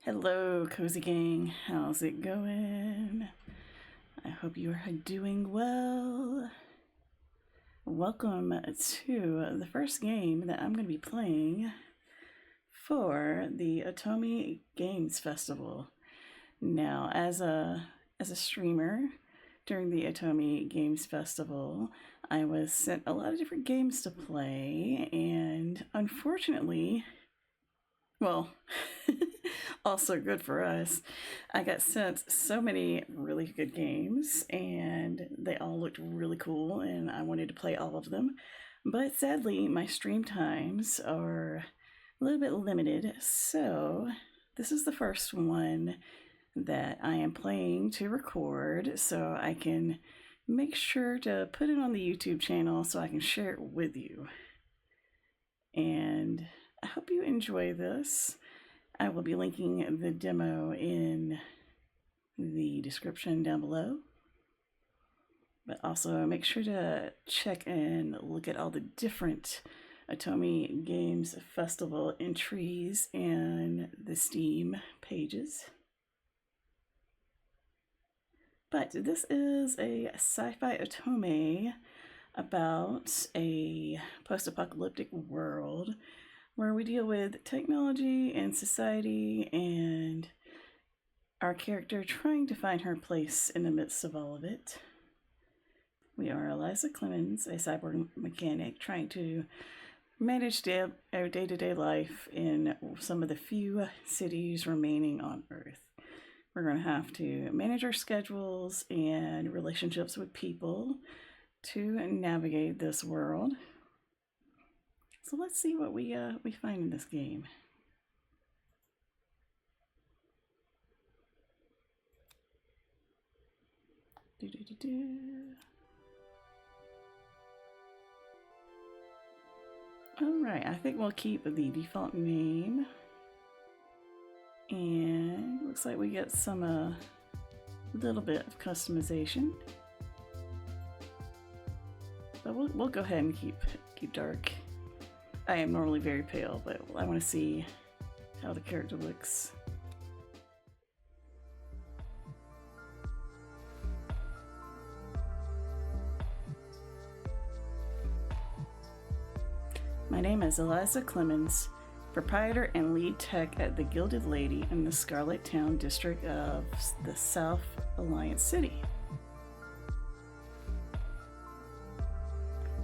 Hello, Cozy Gang. How's it going? I hope you are doing well. Welcome to the first game that I'm going to be playing for the Otome Games Festival. Now, as a streamer during the Otome Games Festival, I was sent a lot of different games to play, and unfortunately, well, also good for us, I got sent so many really good games, and they all looked really cool, and I wanted to play all of them. But sadly, my stream times are a little bit limited, so this is the first one that I am playing to record, so I can make sure to put it on the YouTube channel so I can share it with you. And I hope you enjoy this. I will be linking the demo in the description down below. But also make sure to check and look at all the different Otome Games Festival entries and the Steam pages. But this is a sci-fi otome about a post-apocalyptic world where we deal with technology and society and our character trying to find her place in the midst of all of it. We are Eliza Clemens, a cyborg mechanic trying to manage our day-to-day life in some of the few cities remaining on Earth. We're going to have to manage our schedules and relationships with people to navigate this world. So let's see what we find in this game. Alright, I think we'll keep the default name. And looks like we get some little bit of customization. But we'll go ahead and keep dark. I am normally very pale, but I want to see how the character looks. My name is Eliza Clemens, proprietor and lead tech at the Gilded Lady in the Scarlet Town district of the South Alliance City.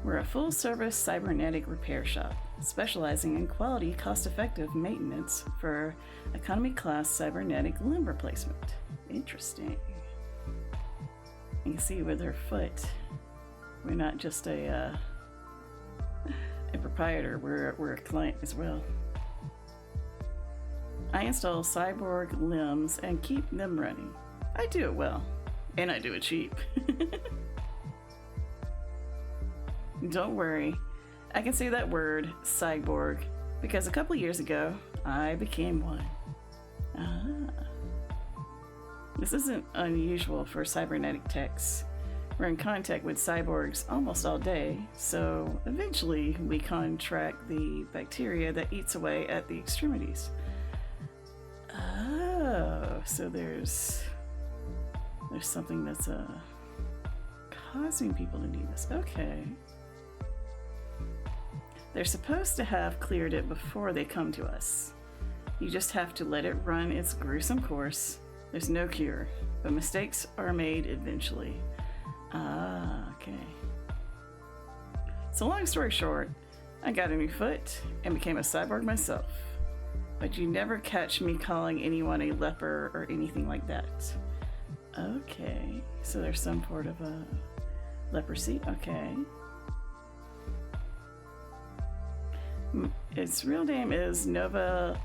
We're a full-service cybernetic repair shop, specializing in quality, cost-effective maintenance for economy-class cybernetic limb replacement. Interesting. You can see with her foot, we're not just a proprietor, we're a client as well. I install cyborg limbs and keep them running. I do it well, and I do it cheap. Don't worry, I can say that word, cyborg, because a couple years ago, I became one. This isn't unusual for cybernetic techs. We're in contact with cyborgs almost all day, so eventually we contract the bacteria that eats away at the extremities. Oh, so there's something that's causing people to need this. Okay. They're supposed to have cleared it before they come to us. You just have to let it run its gruesome course. There's no cure, but mistakes are made eventually. Okay. So long story short, I got a new foot and became a cyborg myself. But you never catch me calling anyone a leper or anything like that. Okay, so there's some sort of a leprosy. Okay. Its real name is Neo-leprosy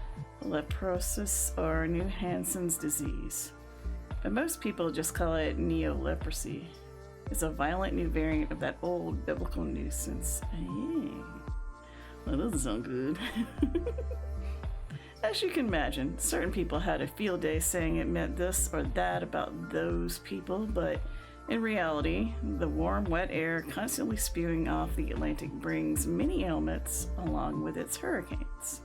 or New Hansen's disease, but most people just call it Neo-leprosy. It's a violent new variant of that old biblical nuisance. Hey. Well, that doesn't sound good. As you can imagine, certain people had a field day saying it meant this or that about those people, but in reality, the warm, wet air constantly spewing off the Atlantic brings many ailments along with its hurricanes.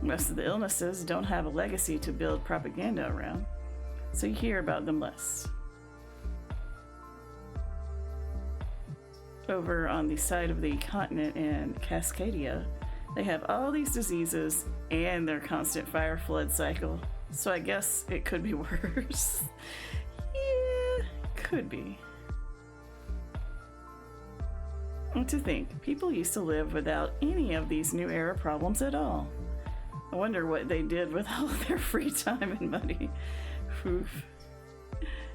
Most of the illnesses don't have a legacy to build propaganda around, so you hear about them less. Over on the side of the continent in Cascadia, they have all these diseases and their constant fire flood cycle, so I guess it could be worse. Yeah, could be. And to think, people used to live without any of these new era problems at all. I wonder what they did with all their free time and money. Oof.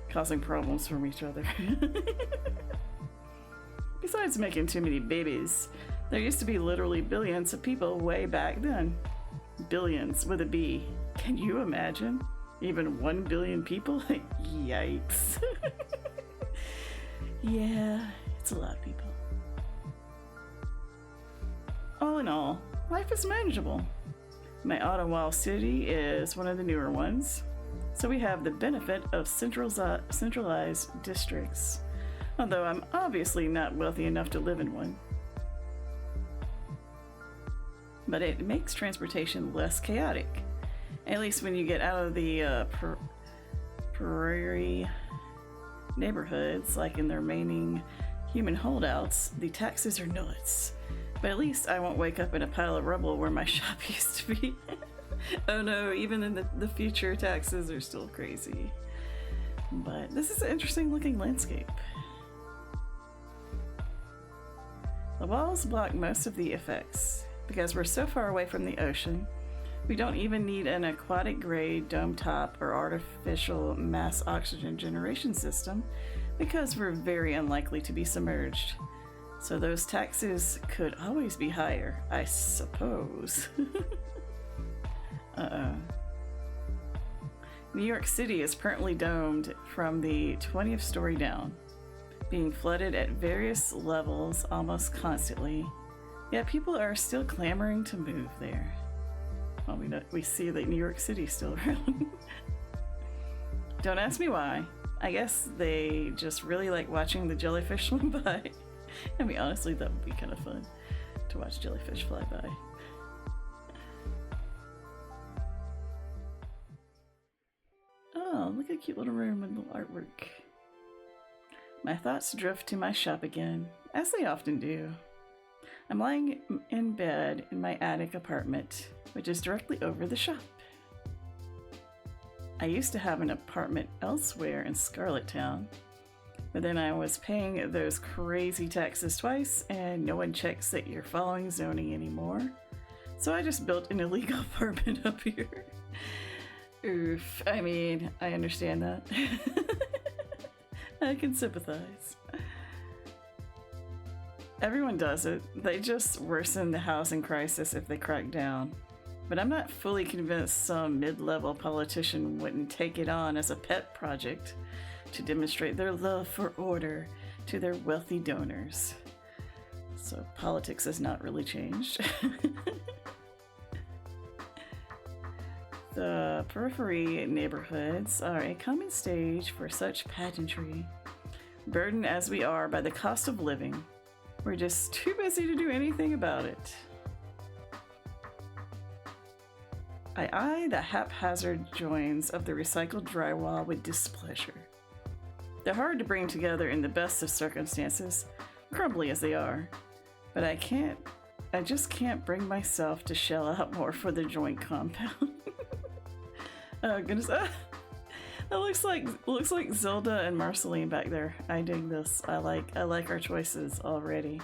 Causing problems from each other. Besides making too many babies, there used to be literally billions of people way back then. Billions with a B. Can you imagine? Even 1 billion people? Yikes. Yeah, it's a lot of people. All in all, life is manageable. My Ottawa city is one of the newer ones, so we have the benefit of centralized districts, although I'm obviously not wealthy enough to live in one. But it makes transportation less chaotic, at least when you get out of the prairie neighborhoods, like in the remaining human holdouts. The taxes are nuts. But at least I won't wake up in a pile of rubble where my shop used to be. Oh no, even in the future, taxes are still crazy. But this is an interesting looking landscape. The walls block most of the effects. Because we're so far away from the ocean, we don't even need an aquatic grade dome top or artificial mass oxygen generation system because we're very unlikely to be submerged. So those taxes could always be higher, I suppose. New York City is currently domed from the 20th story down, being flooded at various levels almost constantly. Yet people are still clamoring to move there. Well, we see that New York City's still around. Don't ask me why. I guess they just really like watching the jellyfish swim by. I mean, honestly, that would be kind of fun to watch jellyfish fly by. Oh, look at a cute little room with little artwork. My thoughts drift to my shop again, as they often do. I'm lying in bed in my attic apartment, which is directly over the shop. I used to have an apartment elsewhere in Scarlet Town, but then I was paying those crazy taxes twice, and no one checks that you're following zoning anymore. So I just built an illegal apartment up here. Oof, I mean, I understand that. I can sympathize. Everyone does it. They just worsen the housing crisis if they crack down. But I'm not fully convinced some mid-level politician wouldn't take it on as a pet project to demonstrate their love for order to their wealthy donors. So politics has not really changed. The periphery neighborhoods are a common stage for such pageantry. Burdened as we are by the cost of living, we're just too busy to do anything about it. I eye the haphazard joins of the recycled drywall with displeasure. They're hard to bring together in the best of circumstances, crumbly as they are, but I just can't bring myself to shell out more for the joint compound. Oh goodness, that looks like Zelda and Marceline back there. I dig this. I like our choices already.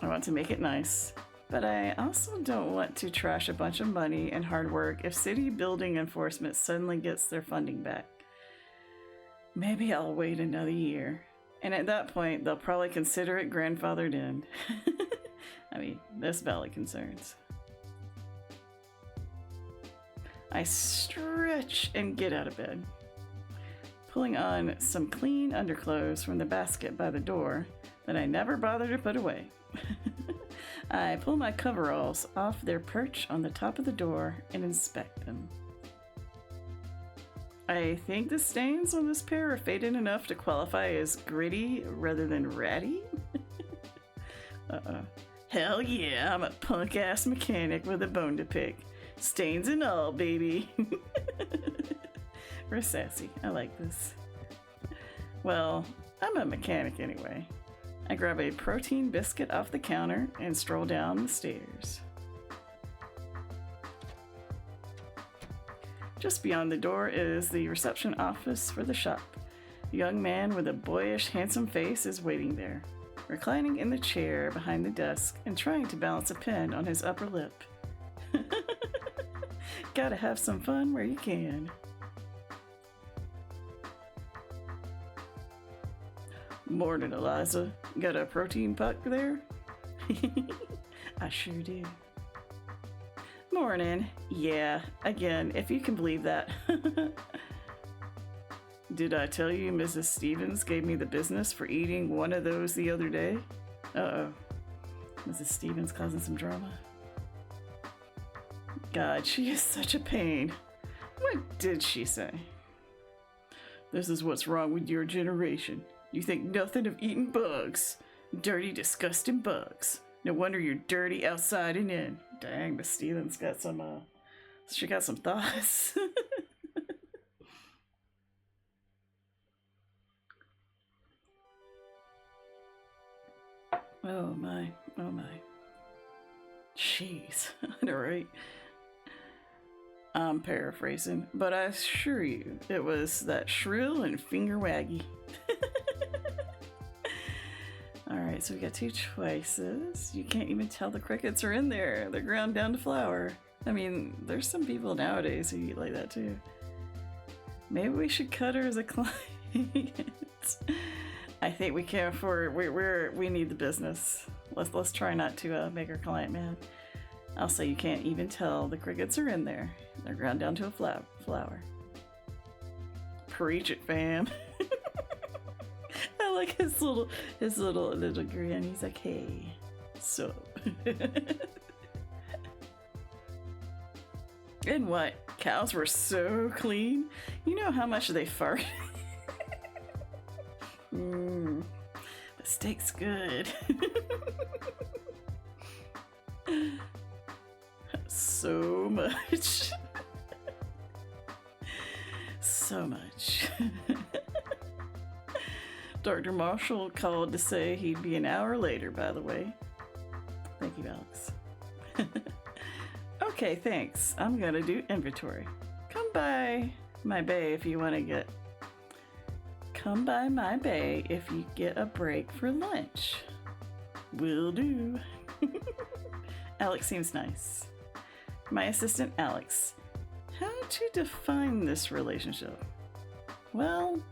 I want to make it nice, but I also don't want to trash a bunch of money and hard work if city building enforcement suddenly gets their funding back. Maybe I'll wait another year, and at that point they'll probably consider it grandfathered in. I mean, there's valid concerns. I stretch and get out of bed, pulling on some clean underclothes from the basket by the door that I never bothered to put away. I pull my coveralls off their perch on the top of the door and inspect them. I think the stains on this pair are faded enough to qualify as gritty rather than ratty. Hell yeah, I'm a punk-ass mechanic with a bone to pick. Stains and all, baby. We're sassy. I like this. Well, I'm a mechanic anyway. I grab a protein biscuit off the counter and stroll down the stairs. Just beyond the door is the reception office for the shop. A young man with a boyish, handsome face is waiting there, reclining in the chair behind the desk and trying to balance a pen on his upper lip. Gotta have some fun where you can. Morning, Eliza. Got a protein puck there? I sure do. Morning. Yeah, again, if you can believe that. Did I tell you Mrs. Stevens gave me the business for eating one of those the other day? Uh-oh. Mrs. Stevens causing some drama? God, she is such a pain. What did she say? This is what's wrong with your generation. You think nothing of eating bugs. Dirty, disgusting bugs. No wonder you're dirty outside and in. Dang, Miss Stevens got some, she got some thoughts. Oh my, oh my. Jeez, I know, right? I'm paraphrasing, but I assure you, it was that shrill and finger waggy. Alright, so we got 2 choices. You can't even tell the crickets are in there. They're ground down to flour. I mean, there's some people nowadays who eat like that too. Maybe we should cut her as a client. I think we can't afford. We need the business. Let's try not to make our client mad. I'll say you can't even tell the crickets are in there. They're ground down to a flour. Preach it, fam. I like his little grin. He's like, hey, so. And what? Cows were so clean. You know how much they fart? The steak's good. So much. So much. Dr. Marshall called to say he'd be an hour later, by the way. Thank you, Alex. Okay, thanks. I'm gonna do inventory. Come by my bay if you want to get... Come by my bay if you get a break for lunch. Will do. Alex seems nice. My assistant, Alex. How to define this relationship? Well,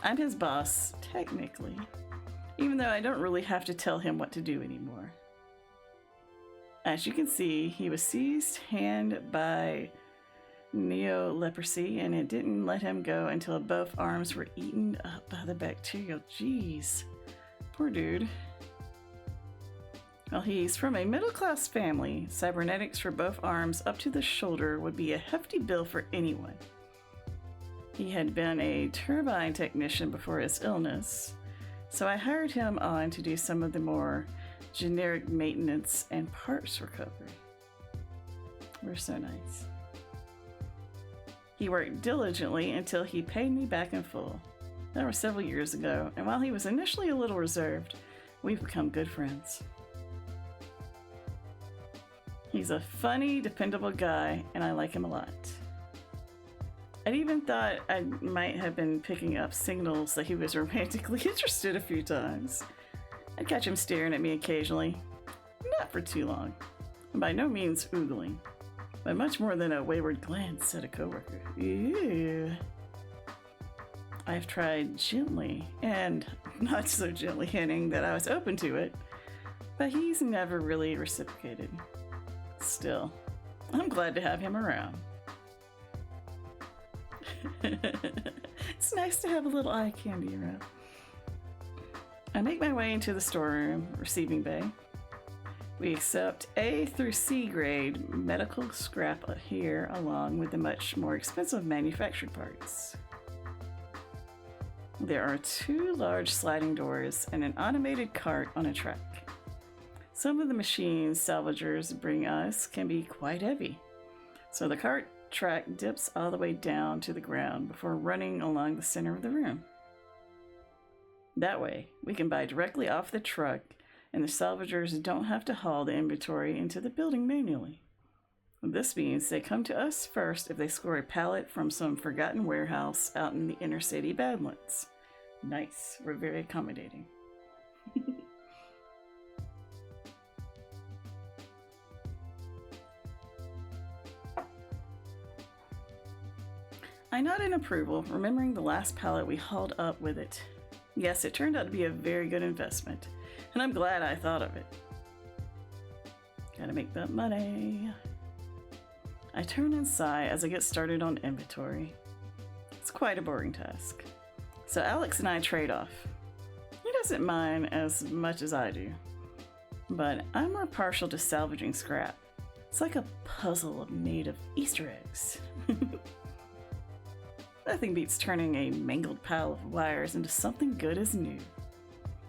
I'm his boss, technically. Even though I don't really have to tell him what to do anymore. As you can see, he was seized hand by Neo-leprosy, and it didn't let him go until both arms were eaten up by the bacteria. Jeez. Poor dude. Well, he's from a middle-class family. Cybernetics for both arms up to the shoulder would be a hefty bill for anyone. He had been a turbine technician before his illness, so I hired him on to do some of the more generic maintenance and parts recovery. We're so nice. He worked diligently until he paid me back in full. That was several years ago, and while he was initially a little reserved, we've become good friends. He's a funny, dependable guy, and I like him a lot. I'd even thought I might have been picking up signals that he was romantically interested a few times. I'd catch him staring at me occasionally. Not for too long. And by no means oogling. But much more than a wayward glance at a coworker. Ew. I've tried gently, and not so gently hinting that I was open to it, but he's never really reciprocated. Still, I'm glad to have him around. It's nice to have a little eye candy around. I make my way into the storeroom, receiving bay. We accept A through C grade medical scrap here, along with the much more expensive manufactured parts. There are 2 large sliding doors and an automated cart on a track. Some of the machines salvagers bring us can be quite heavy, so the cart track dips all the way down to the ground before running along the center of the room. That way, we can buy directly off the truck, and the salvagers don't have to haul the inventory into the building manually. This means they come to us first if they score a pallet from some forgotten warehouse out in the inner city Badlands. Nice, we're very accommodating. I nod in approval, remembering the last pallet we hauled up with it. Yes, it turned out to be a very good investment, and I'm glad I thought of it. Gotta make that money. I turn and sigh as I get started on inventory. It's quite a boring task. So Alex and I trade off. He doesn't mind as much as I do, but I'm more partial to salvaging scrap. It's like a puzzle made of Easter eggs. Nothing beats turning a mangled pile of wires into something good as new.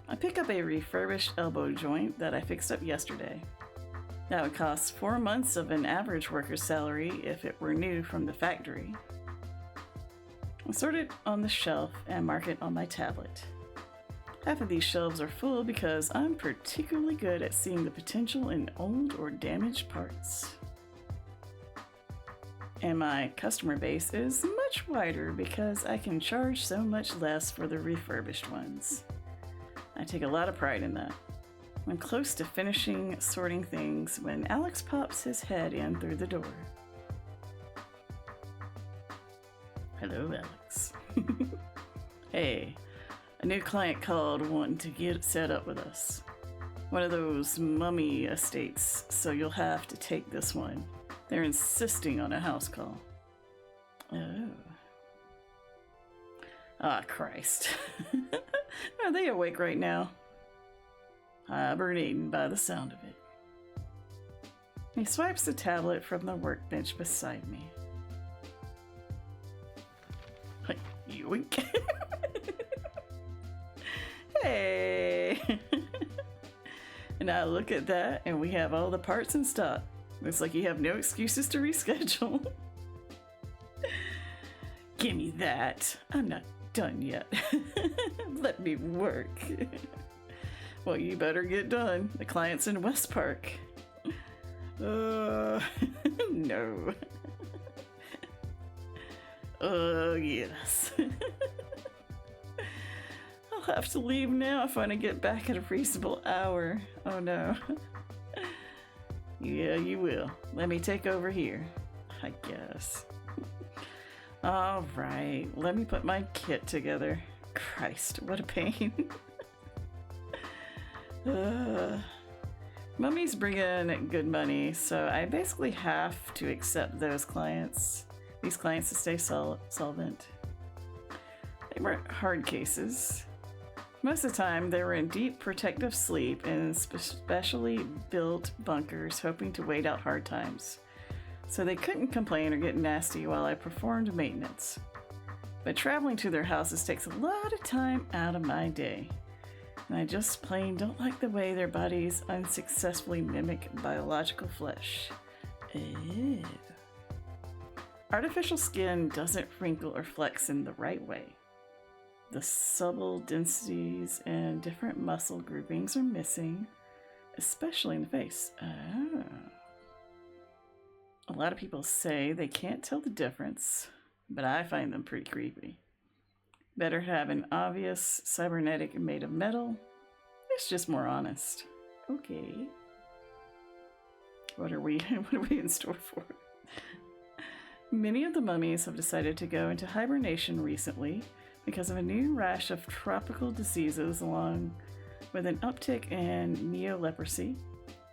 I pick up a refurbished elbow joint that I fixed up yesterday. That would cost 4 months of an average worker's salary if it were new from the factory. I sort it on the shelf and mark it on my tablet. Half of these shelves are full because I'm particularly good at seeing the potential in old or damaged parts. And my customer base is much wider because I can charge so much less for the refurbished ones. I take a lot of pride in that. I'm close to finishing sorting things when Alex pops his head in through the door. Hello, Alex. Hey, a new client called wanting to get set up with us. One of those mummy estates, so you'll have to take this one. They're insisting on a house call. Oh. Ah, Christ. Are they awake right now? Hibernating by the sound of it. He swipes the tablet from the workbench beside me. Yoink. Hey! And I look at that, and we have all the parts in stock. Looks like you have no excuses to reschedule. Give me that. I'm not done yet. Let me work. Well, you better get done. The client's in West Park. No. Yes. I'll have to leave now if I want to get back at a reasonable hour. Oh no. Yeah, you will. Let me take over here, I guess. All right, let me put my kit together. Christ, what a pain. Mummies bring in good money, so I basically have to accept these clients to stay solvent. They weren't hard cases. Most of the time, they were in deep protective sleep in specially built bunkers, hoping to wait out hard times. So they couldn't complain or get nasty while I performed maintenance. But traveling to their houses takes a lot of time out of my day. And I just plain don't like the way their bodies unsuccessfully mimic biological flesh. Ew. Artificial skin doesn't wrinkle or flex in the right way. The subtle densities and different muscle groupings are missing, especially in the face. Oh. A lot of people say they can't tell the difference, but I find them pretty creepy. Better have an obvious cybernetic made of metal. It's just more honest. Okay. What are we in store for? Many of the mummies have decided to go into hibernation recently because of a new rash of tropical diseases along with an uptick in Neo-leprosy,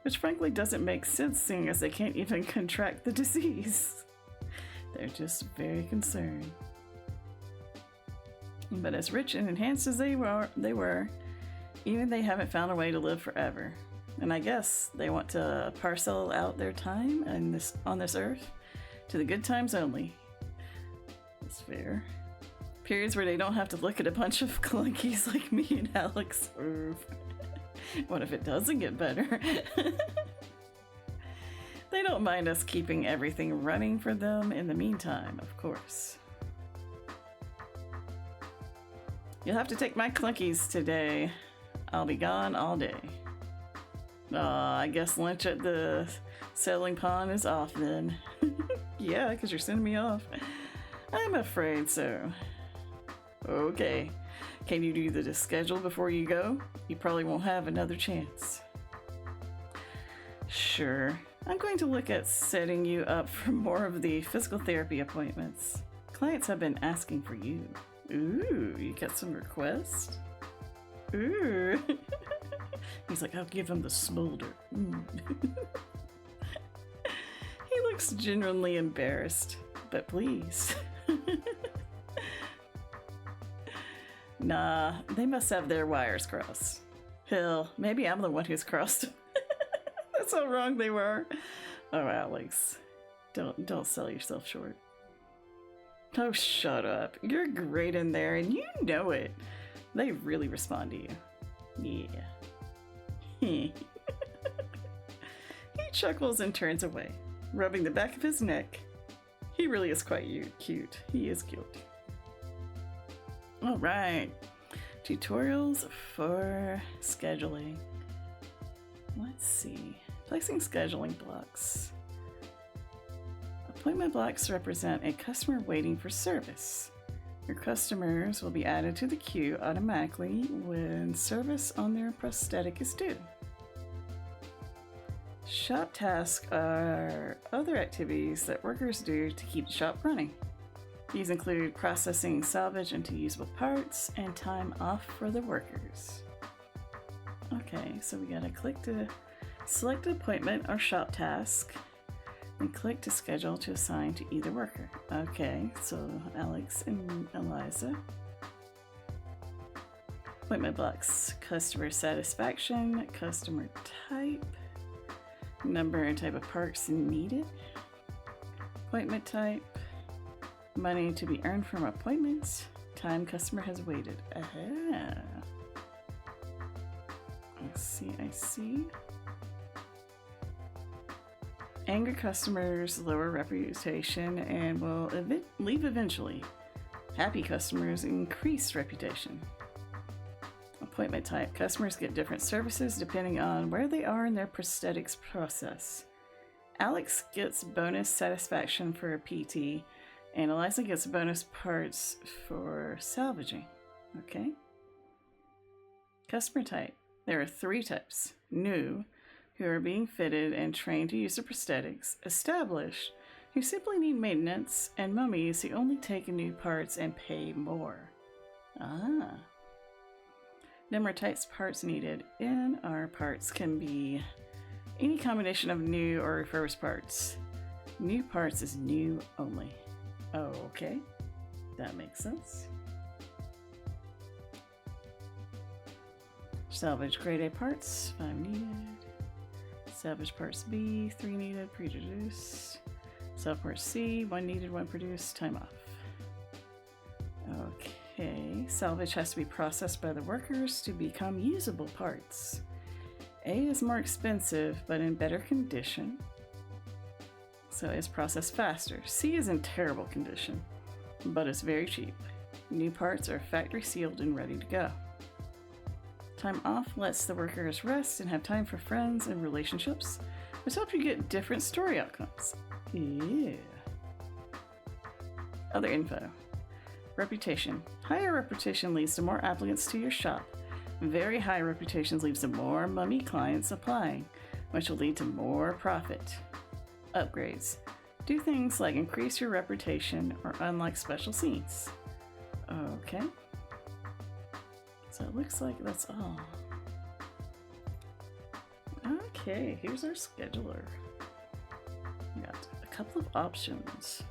which frankly doesn't make sense seeing as they can't even contract the disease. They're just very concerned. But as rich and enhanced as they were, even they haven't found a way to live forever. And I guess they want to parcel out their time on this earth to the good times only. That's fair. Periods where they don't have to look at a bunch of clunkies like me and Alex. What if it doesn't get better? They don't mind us keeping everything running for them in the meantime, of course. You'll have to take my clunkies today. I'll be gone all day. I guess lunch at the sailing pond is off then. Yeah, because you're sending me off. I'm afraid so. Okay. Can you do the schedule before you go? You probably won't have another chance. Sure. I'm going to look at setting you up for more of the physical therapy appointments. Clients have been asking for you. Ooh, you got some requests? Ooh. He's like, I'll give him the smolder. He looks genuinely embarrassed, but please. Nah, they must have their wires crossed. Hell, maybe I'm the one who's crossed. That's how wrong they were. Oh, Alex, don't sell yourself short. Oh, shut up. You're great in there, and you know it. They really respond to you. Yeah. He chuckles and turns away, rubbing the back of his neck. He really is quite cute. He is cute. All right. Tutorials for scheduling. Let's see. Placing scheduling blocks. Appointment blocks represent a customer waiting for service. Your customers will be added to the queue automatically when service on their prosthetic is due. Shop tasks are other activities that workers do to keep the shop running. These include processing salvage into usable parts and time off for the workers. Okay, so we gotta click to select an appointment or shop task and click to schedule to assign to either worker. Okay, so Alex and Eliza. Appointment blocks: customer satisfaction, customer type, number and type of parts needed, appointment type, money to be earned from appointments, time customer has waited. Aha. I see. Angry customers lower reputation and will leave eventually. Happy customers increase reputation. Appointment type: customers get different services depending on where they are in their prosthetics process. Alex gets bonus satisfaction for a PT, and Eliza gets bonus parts for salvaging. Okay. Customer type: there are 3 types. New, who are being fitted and trained to use the prosthetics. Established, who simply need maintenance. And mummies, who only take new parts and pay more. Ah. Number types parts needed. In our parts can be any combination of new or refurbished parts. New parts is new only. Oh, okay. That makes sense. Salvage grade A parts, 5 needed. Salvage parts B, 3 needed, pre-produced. Salvage parts C, 1 needed, 1 produced, time off. Okay, salvage has to be processed by the workers to become usable parts. A is more expensive, but in better condition, so it's processed faster. C is in terrible condition, but it's very cheap. New parts are factory sealed and ready to go. Time off lets the workers rest and have time for friends and relationships, which helps you get different story outcomes. Yeah. Other info. Reputation. Higher reputation leads to more applicants to your shop. Very high reputations leads to more mummy clients applying, which will lead to more profit. Upgrades. Do things like increase your reputation or unlock special scenes. Okay. So it looks like that's all. Okay, here's our scheduler. We got a couple of options.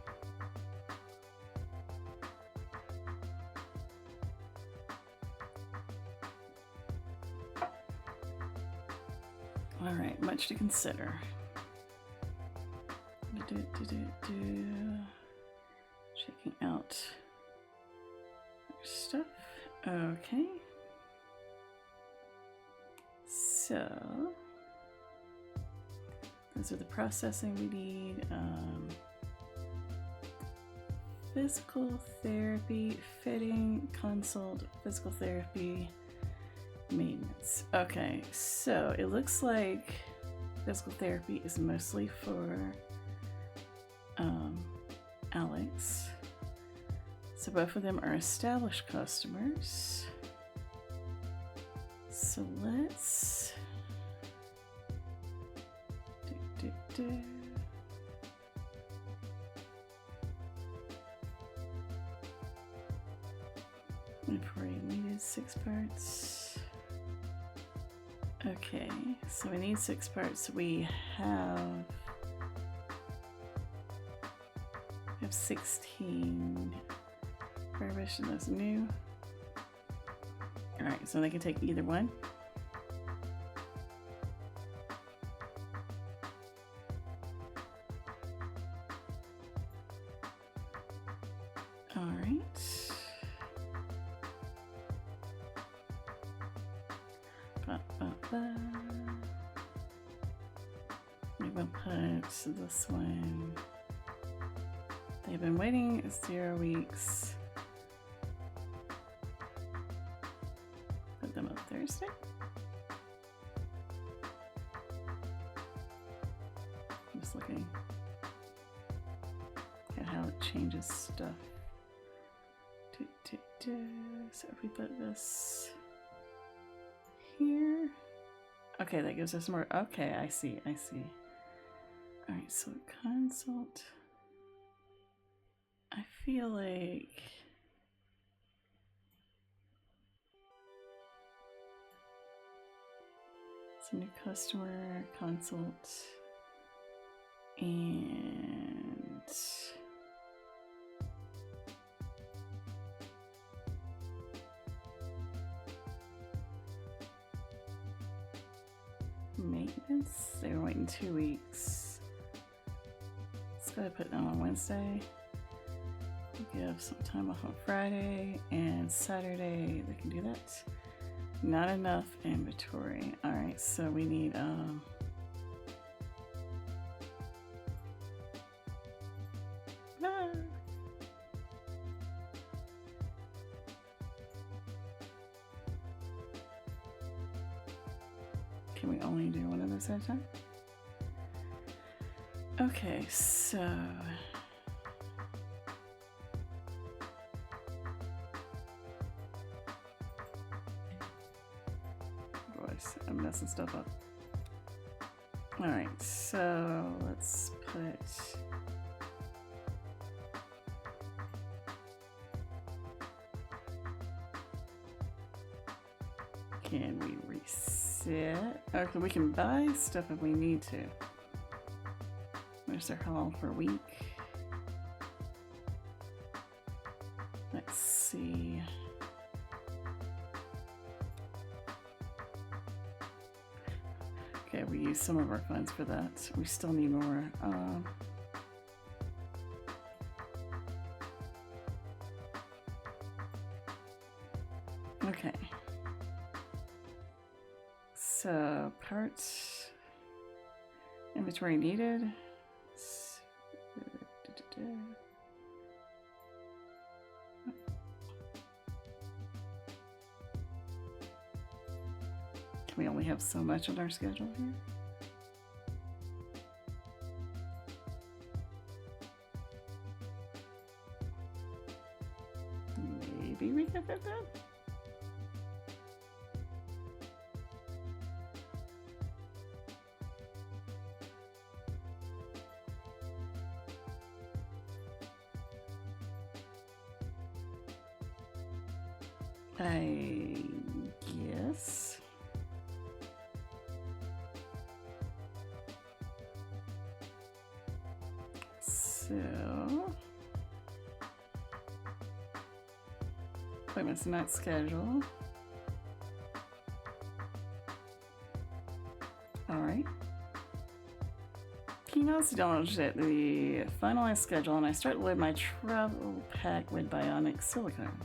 All right, much to consider. Checking out our stuff. Okay. so those are the processing we need. Physical therapy, fitting, consult, physical therapy, maintenance. Okay, so it looks like physical therapy is mostly for Alex. So both of them are established customers. So let's we needed 6 parts. Okay, so we need 6 parts. We have 16. Prohibition is new. Alright, so they can take either one. Alright. We will put this one. They've been waiting 0 weeks. Put them up Thursday. I'm just looking at how it changes stuff. So if we put this here, okay, that gives us more. Okay, I see. All right, so consult. I feel like it's a new customer consult and maintenance. They were waiting 2 weeks. Let's go ahead and put them on Wednesday. Give some time off on Friday and Saturday. They can do that. Not enough inventory. All right, so we need can we only do one of those at a time? Okay, so I'm messing stuff up. Alright, so let's put can we reset? Okay, we can buy stuff if we need to. Where's their haul for a week? Let's see. Okay, we use some of our funds for that. We still need more. Okay. So, parts. Inventory needed. We only have so much on our schedule here. Maybe we can fit that. I guess. So, appointments not scheduled. All right. Key notes acknowledge that the finalized schedule, and I start with my travel pack with bionic silicone.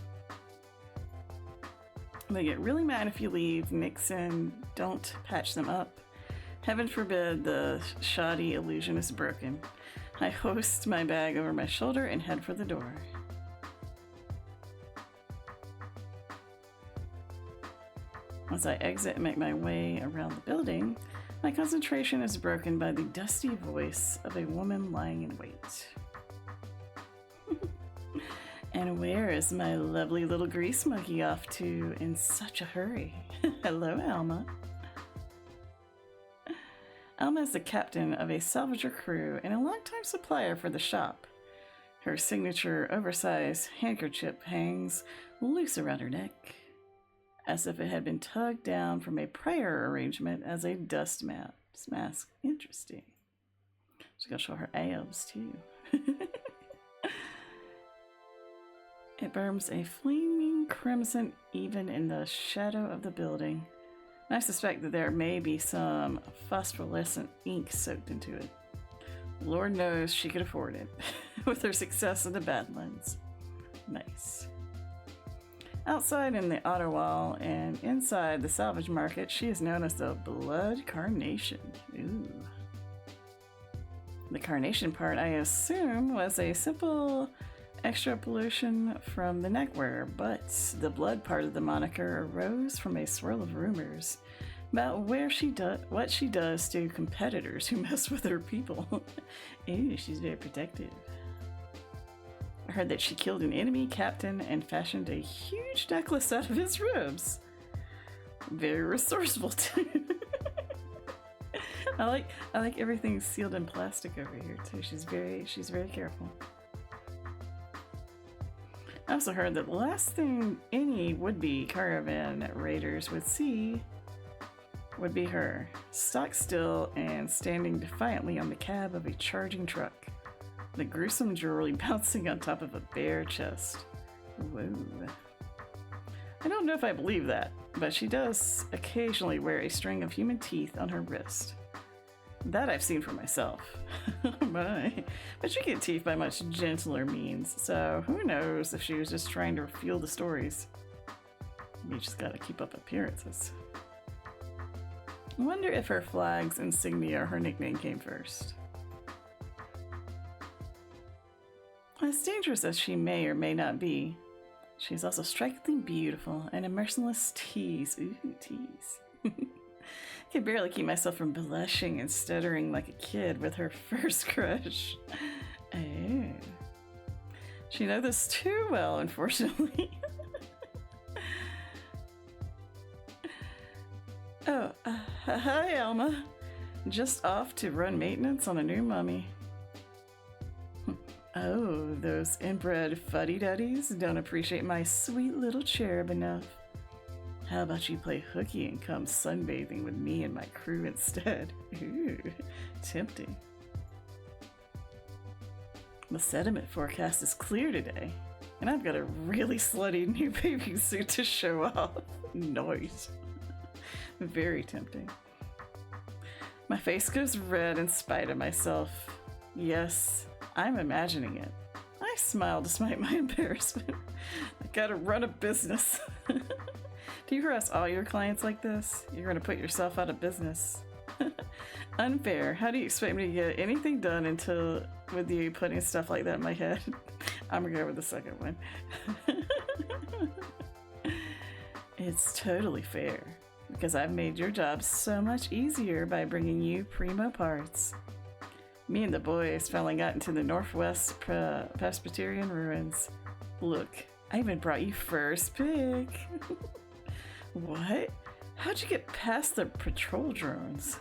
They get really mad if you leave, nix, and don't patch them up. Heaven forbid the shoddy illusion is broken. I hoist my bag over my shoulder and head for the door. As I exit and make my way around the building, my concentration is broken by the dusty voice of a woman lying in wait. And where is my lovely little grease monkey off to in such a hurry? Hello, Alma. Alma is the captain of a salvager crew and a longtime supplier for the shop. Her signature oversized handkerchief hangs loose around her neck, as if it had been tugged down from a prior arrangement as a dust mask. Interesting. She's gonna show her abs too. It burns a flaming crimson even in the shadow of the building. I suspect that there may be some phosphorescent ink soaked into it. Lord knows she could afford it, with her success in the Badlands. Nice. Outside in the auto wall and inside the salvage market, she is known as the Blood Carnation. Ooh. The carnation part, I assume, was a simple extrapolation from the neckwear, but the blood part of the moniker arose from a swirl of rumors about what she does to competitors who mess with her people. Ooh, she's very protective. I heard that she killed an enemy captain and fashioned a huge necklace out of his ribs. Very resourceful too. I like everything sealed in plastic over here too. She's very careful. I also heard that the last thing any would-be caravan raiders would see would be her, stock still and standing defiantly on the cab of a charging truck, the gruesome jewelry bouncing on top of a bare chest. Whoa. I don't know if I believe that, but she does occasionally wear a string of human teeth on her wrist. That I've seen for myself. Oh my. But you get teeth by much gentler means, so who knows if she was just trying to fuel the stories. You just gotta keep up appearances. I wonder if her flag's insignia or her nickname came first. As dangerous as she may or may not be, she's also strikingly beautiful and a merciless tease. Ooh, tease. I can barely keep myself from blushing and stuttering like a kid with her first crush. Oh. She knows this too well, unfortunately. Oh, hi, Alma. Just off to run maintenance on a new mummy. Oh, those inbred fuddy-duddies don't appreciate my sweet little cherub enough. How about you play hooky and come sunbathing with me and my crew instead? Ooh, tempting. The sediment forecast is clear today, and I've got a really slutty new bathing suit to show off. Nice. Very tempting. My face goes red in spite of myself. Yes, I'm imagining it. I smile despite my embarrassment. I gotta run a business. Do you harass all your clients like this? You're gonna put yourself out of business. Unfair. How do you expect me to get anything done until with you putting stuff like that in my head? I'm gonna go with the second one. It's totally fair, because I've made your job so much easier by bringing you primo parts. Me and the boys finally got into the Northwest Presbyterian ruins. Look, I even brought you first pick. What? How'd you get past the patrol drones?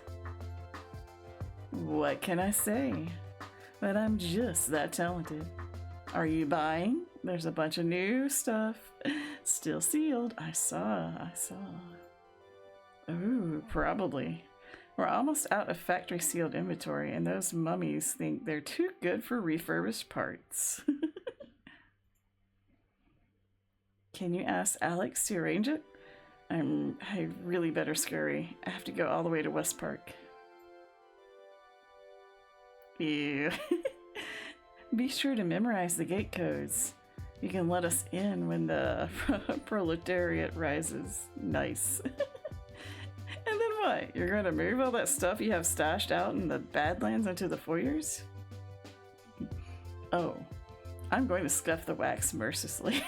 What can I say? But I'm just that talented. Are you buying? There's a bunch of new stuff. Still sealed. I saw. Ooh, probably. We're almost out of factory sealed inventory, and those mummies think they're too good for refurbished parts. Can you ask Alex to arrange it? I really better scurry. I have to go all the way to West Park. Ew. Be sure to memorize the gate codes. You can let us in when the proletariat rises. Nice. And then what? You're going to move all that stuff you have stashed out in the Badlands into the foyers? Oh, I'm going to scuff the wax mercilessly.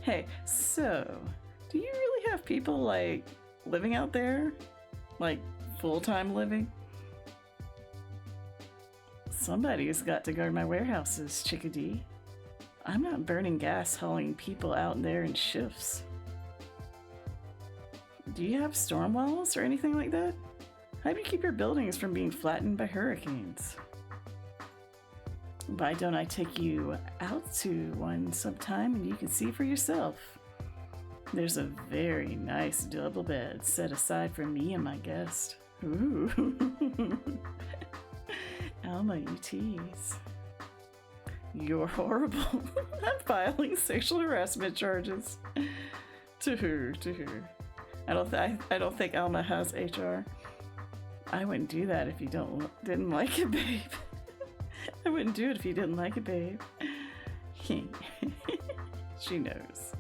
Hey, so, do you really have people, like, living out there? Like, full-time living? Somebody's got to guard my warehouses, chickadee. I'm not burning gas hauling people out there in shifts. Do you have storm walls or anything like that? How do you keep your buildings from being flattened by hurricanes? Why don't I take you out to one sometime and you can see for yourself? There's a very nice double bed set aside for me and my guest. Ooh. Alma, you tease. You're horrible. I'm filing sexual harassment charges. To who? To who? I don't think Alma has HR. I wouldn't do that if you didn't like it, babe. I wouldn't do it if you didn't like it, babe. She knows.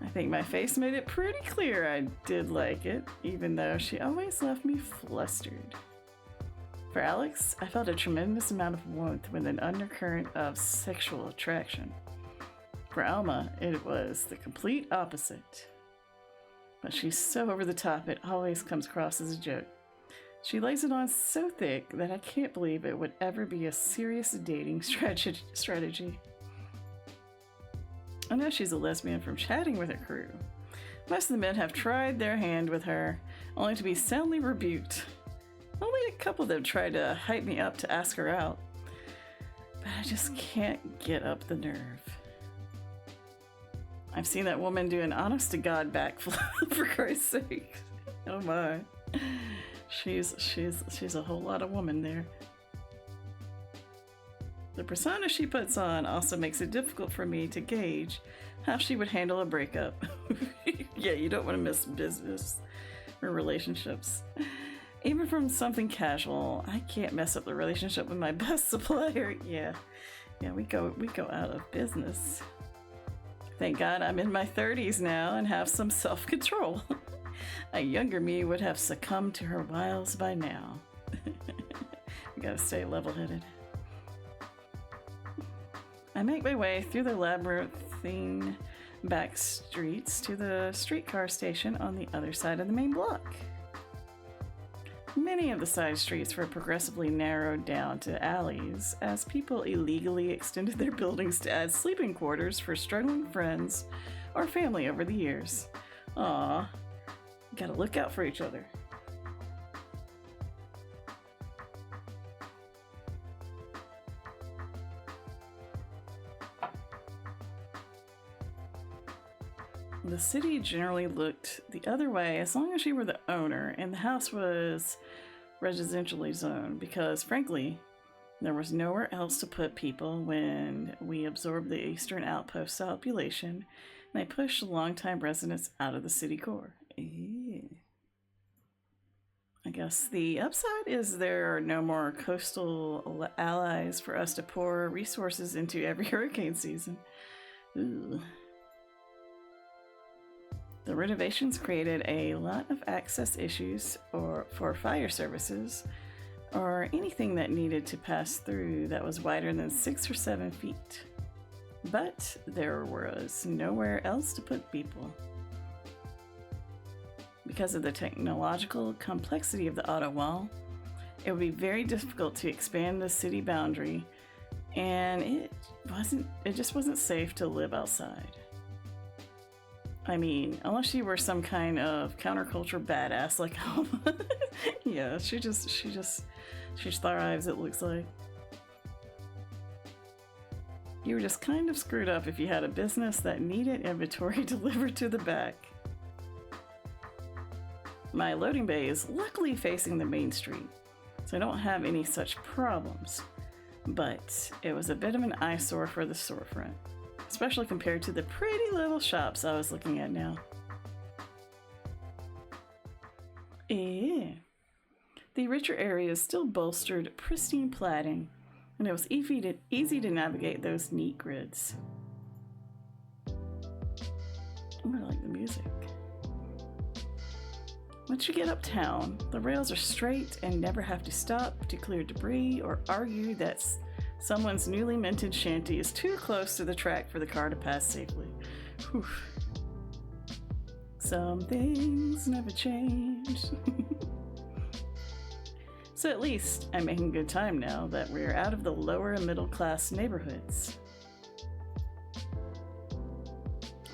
I think my face made it pretty clear I did like it, even though she always left me flustered. For Alex, I felt a tremendous amount of warmth with an undercurrent of sexual attraction. For Alma, it was the complete opposite. But she's so over the top, it always comes across as a joke. She lays it on so thick that I can't believe it would ever be a serious dating strategy. I know she's a lesbian from chatting with her crew. Most of the men have tried their hand with her, only to be soundly rebuked. Only a couple of them tried to hype me up to ask her out, but I just can't get up the nerve. I've seen that woman do an honest-to-God backflip, for Christ's sake. Oh my. She's a whole lot of woman there. The persona she puts on also makes it difficult for me to gauge how she would handle a breakup. Yeah, you don't want to miss business or relationships. Even from something casual, I can't mess up the relationship with my best supplier. Yeah, we go out of business. Thank God I'm in my 30s now and have some self-control. A younger me would have succumbed to her wiles by now. We gotta stay level-headed. I make my way through the labyrinthine back streets to the streetcar station on the other side of the main block. Many of the side streets were progressively narrowed down to alleys as people illegally extended their buildings to add sleeping quarters for struggling friends or family over the years. Aww, gotta look out for each other. The city generally looked the other way as long as you were the owner and the house was residentially zoned, because frankly, there was nowhere else to put people when we absorbed the eastern outpost population and they pushed longtime residents out of the city core. Ew. I guess the upside is there are no more coastal allies for us to pour resources into every hurricane season. Ooh. The renovations created a lot of access issues for fire services or anything that needed to pass through that was wider than 6 or 7 feet. But there was nowhere else to put people. Because of the technological complexity of the auto wall, it would be very difficult to expand the city boundary, and it just wasn't safe to live outside. I mean, unless you were some kind of counterculture badass like Alma. Yeah, she thrives, it looks like. You were just kind of screwed up if you had a business that needed inventory delivered to the back. My loading bay is luckily facing the main street, so I don't have any such problems. But it was a bit of an eyesore for the storefront, especially compared to the pretty little shops I was looking at now. The richer areas still bolstered pristine plating, and it was easy to navigate those neat grids. Oh, I like the music. Once you get uptown, the rails are straight and never have to stop to clear debris or argue that someone's newly minted shanty is too close to the track for the car to pass safely. Whew. Some things never change. So at least I'm making good time now that we're out of the lower and middle class neighborhoods.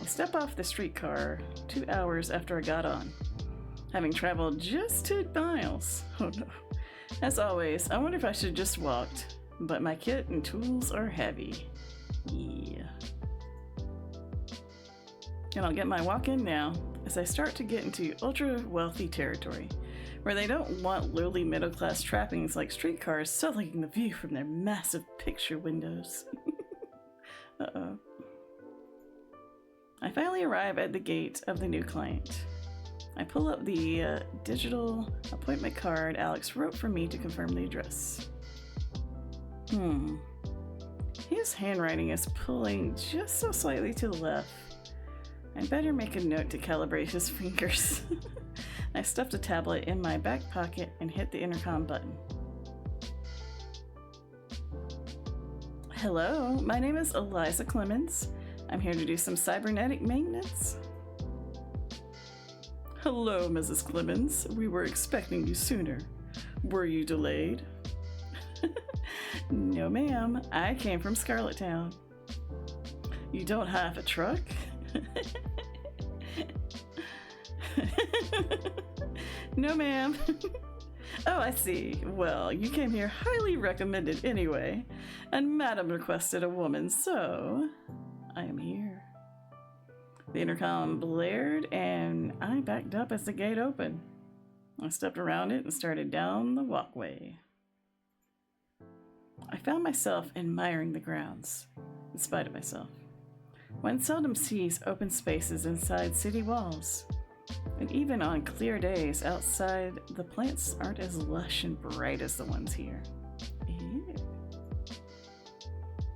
I step off the streetcar 2 hours after I got on, having traveled just 2 miles. Oh no. As always, I wonder if I should have just walked, but my kit and tools are heavy. Yeah. And I'll get my walk in now as I start to get into ultra wealthy territory, where they don't want lowly middle class trappings like streetcars sullying the view from their massive picture windows. Uh-oh. I finally arrive at the gate of the new client. I pull up the digital appointment card Alex wrote for me to confirm the address. His handwriting is pulling just so slightly to the left. I'd better make a note to calibrate his fingers. I stuffed a tablet in my back pocket and hit the intercom button. Hello, my name is Eliza Clemens. I'm here to do some cybernetic maintenance. Hello, Mrs. Clemens. We were expecting you sooner. Were you delayed? No, ma'am. I came from Scarlet Town. You don't have a truck? No, ma'am. Oh, I see. Well, you came here highly recommended anyway, and Madam requested a woman, so I am here. The intercom blared, and I backed up as the gate opened. I stepped around it and started down the walkway. I found myself admiring the grounds, in spite of myself. One seldom sees open spaces inside city walls, and even on clear days outside, the plants aren't as lush and bright as the ones here. Ew.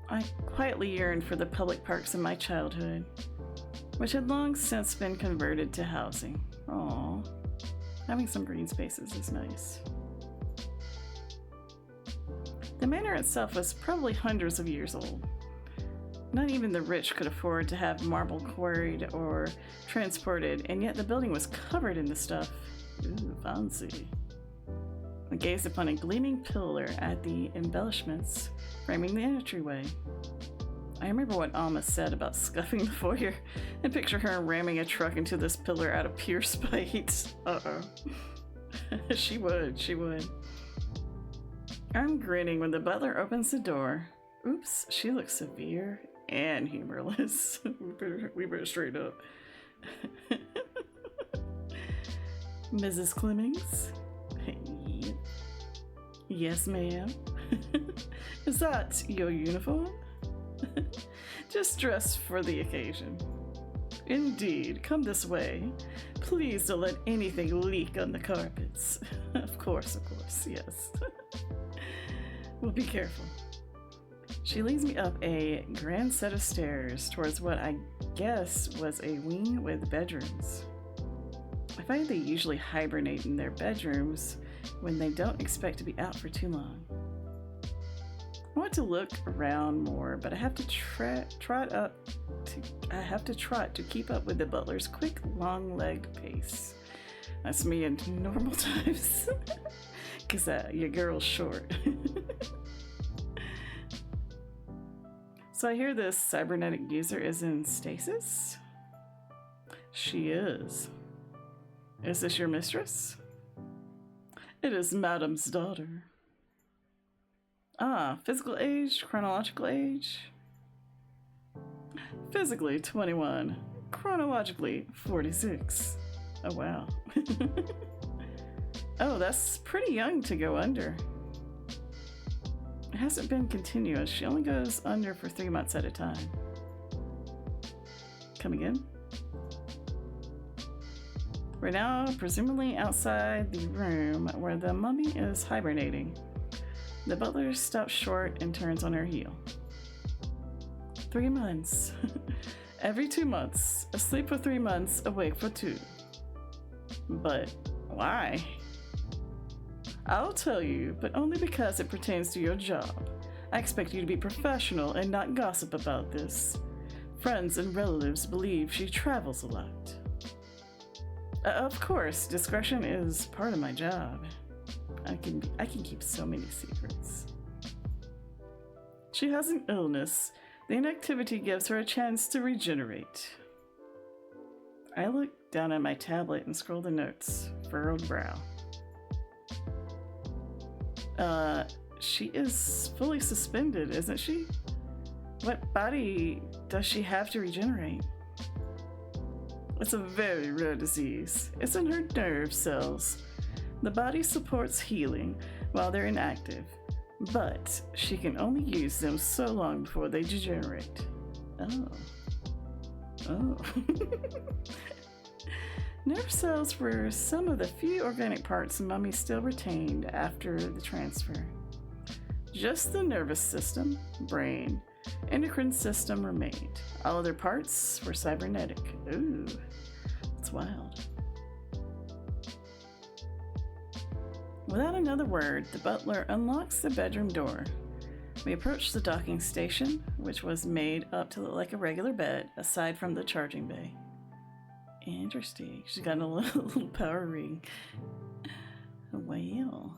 I quietly yearned for the public parks in my childhood, which had long since been converted to housing. Aww, having some green spaces is nice. The manor itself was probably hundreds of years old. Not even the rich could afford to have marble quarried or transported, and yet the building was covered in the stuff. Ooh, fancy. I gazed upon a gleaming pillar at the embellishments framing the entryway. I remember what Alma said about scuffing the foyer, and picture her ramming a truck into this pillar out of pure spite. Uh-oh. She would. I'm grinning when the butler opens the door. Oops, she looks severe and humorless. we better straighten up. Mrs. Clemens? Yes, ma'am. Is that your uniform? Just dressed for the occasion. Indeed, come this way. Please don't let anything leak on the carpets. Of course, yes. Well, be careful. She leads me up a grand set of stairs towards what I guess was a wing with bedrooms. I find they usually hibernate in their bedrooms when they don't expect to be out for too long. I want to look around more, but I have to trot to keep up with the butler's quick, long-legged pace. That's me in normal times, because your girl's short. So I hear this cybernetic user is in stasis? She is. Is this your mistress? It is Madam's daughter. Ah, physical age, chronological age? Physically 21, chronologically 46. Oh wow. Oh, that's pretty young to go under. It hasn't been continuous. She only goes under for 3 months at a time. Coming in. We're now presumably outside the room where the mummy is hibernating. The butler stops short and turns on her heel. 3 months. Every 2 months. Asleep for 3 months, awake for 2. But why? I'll tell you, but only because it pertains to your job. I expect you to be professional and not gossip about this. Friends and relatives believe she travels a lot. Of course, discretion is part of my job. I can keep so many secrets. She has an illness. The inactivity gives her a chance to regenerate. I look down at my tablet and scroll the notes. Furrowed brow. She is fully suspended, isn't she? What body does she have to regenerate? It's a very rare disease. It's in her nerve cells. The body supports healing while they're inactive, but she can only use them so long before they degenerate. Oh. Nerve cells were some of the few organic parts Mummy still retained after the transfer. Just the nervous system, brain, endocrine system remained. All other parts were cybernetic. Ooh, it's wild. Without another word, the butler unlocks the bedroom door. We approach the docking station, which was made up to look like a regular bed, aside from the charging bay. Interesting. She's got a little power ring. Well,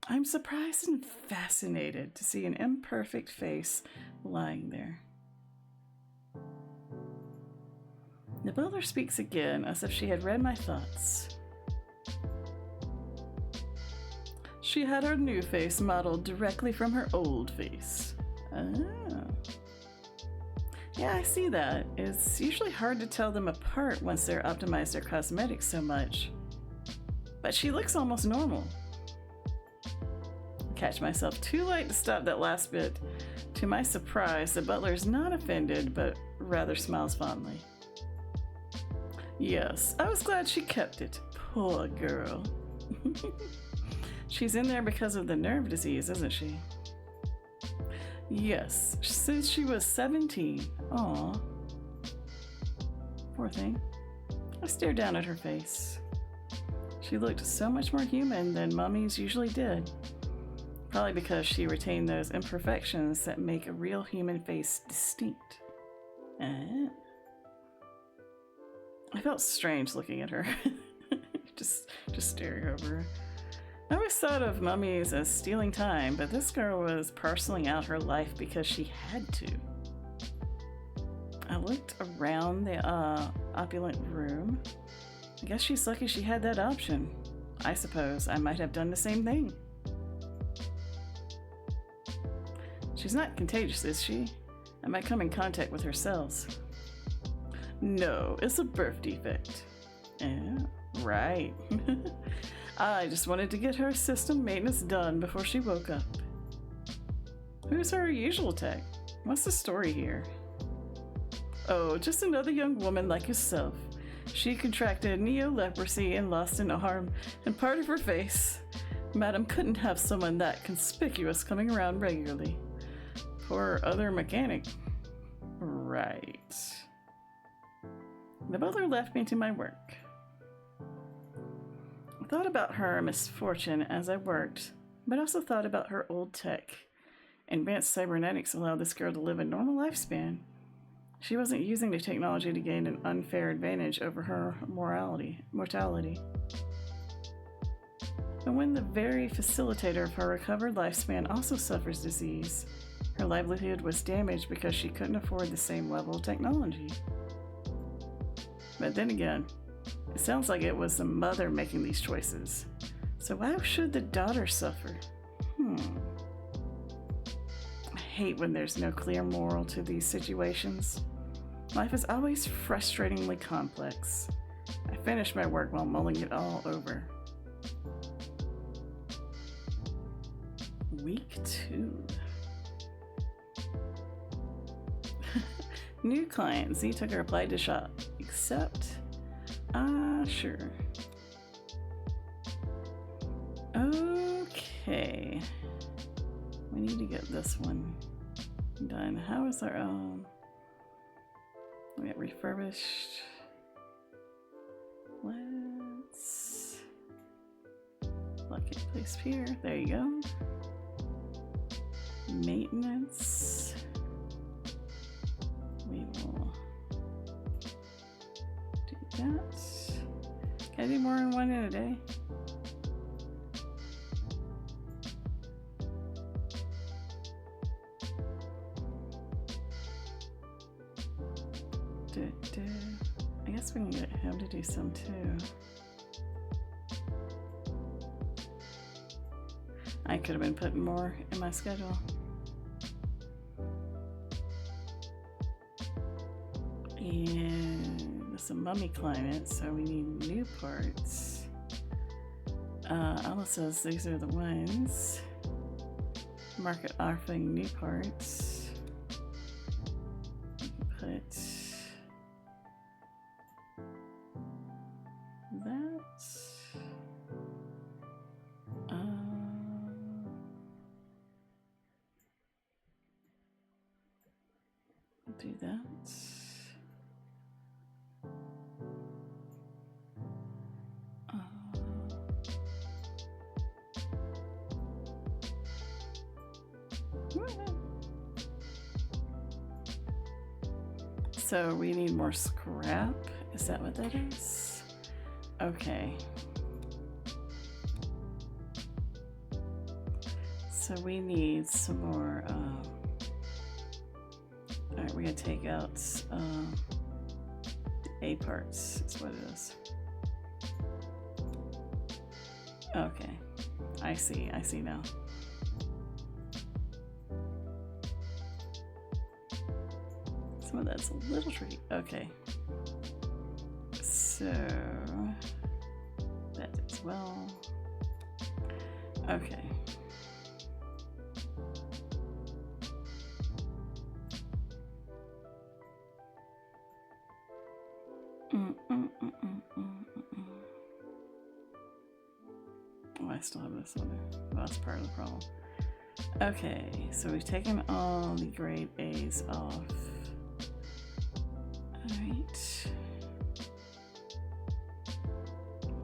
I'm surprised and fascinated to see an imperfect face lying there. The butler speaks again, as if she had read my thoughts. She had her new face modeled directly from her old face. Oh. Yeah, I see that. It's usually hard to tell them apart once they're optimized their cosmetics so much. But she looks almost normal. I catch myself too late to stop that last bit. To my surprise, the butler's not offended, but rather smiles fondly. Yes, I was glad she kept it. Poor girl. She's in there because of the nerve disease, isn't she? Yes, since she was 17. Aw. Poor thing. I stared down at her face. She looked so much more human than mummies usually did. Probably because she retained those imperfections that make a real human face distinct. I felt strange looking at her. just staring over her. I always thought of mummies as stealing time, but this girl was parceling out her life because she had to. I looked around the opulent room. I guess she's lucky she had that option. I suppose I might have done the same thing. She's not contagious, is she? I might come in contact with her cells. No, it's a birth defect. Yeah, right. I just wanted to get her system maintenance done before she woke up. Who's her usual tech? What's the story here? Oh, just another young woman like yourself. She contracted Neo-leprosy and lost an arm and part of her face. Madam couldn't have someone that conspicuous coming around regularly. Poor other mechanic. Right. The butler left me to my work. I thought about her misfortune as I worked, but also thought about her old tech. Advanced cybernetics allowed this girl to live a normal lifespan. She wasn't using the technology to gain an unfair advantage over her mortality. But when the very facilitator of her recovered lifespan also suffers disease, her livelihood was damaged because she couldn't afford the same level of technology. But then again, it sounds like it was the mother making these choices. So why should the daughter suffer? I hate when there's no clear moral to these situations. Life is always frustratingly complex. I finish my work while mulling it all over. Week 2. New client. Z took her applied to shop. Except... sure. Okay. We need to get this one done. How is our we got refurbished. Let's bucket place here. There you go. Maintenance. We will do that. Can I do more than one in a day? I guess we can get him to do some too. I could have been putting more in my schedule. And it's a mummy climate, so we need new parts. Alma says these are the ones. Market offering new parts. Put that. Do that. So we need more scrap. Is that what that is? Okay. So we need some more. Alright, we're gonna take out the A parts, is what it is. Okay. I see now. Some of that's a little tricky. Okay. So that as well. Okay. Oh, I still have this on there. Well, that's part of the problem. Okay, so we've taken all the grade A's off. Alright.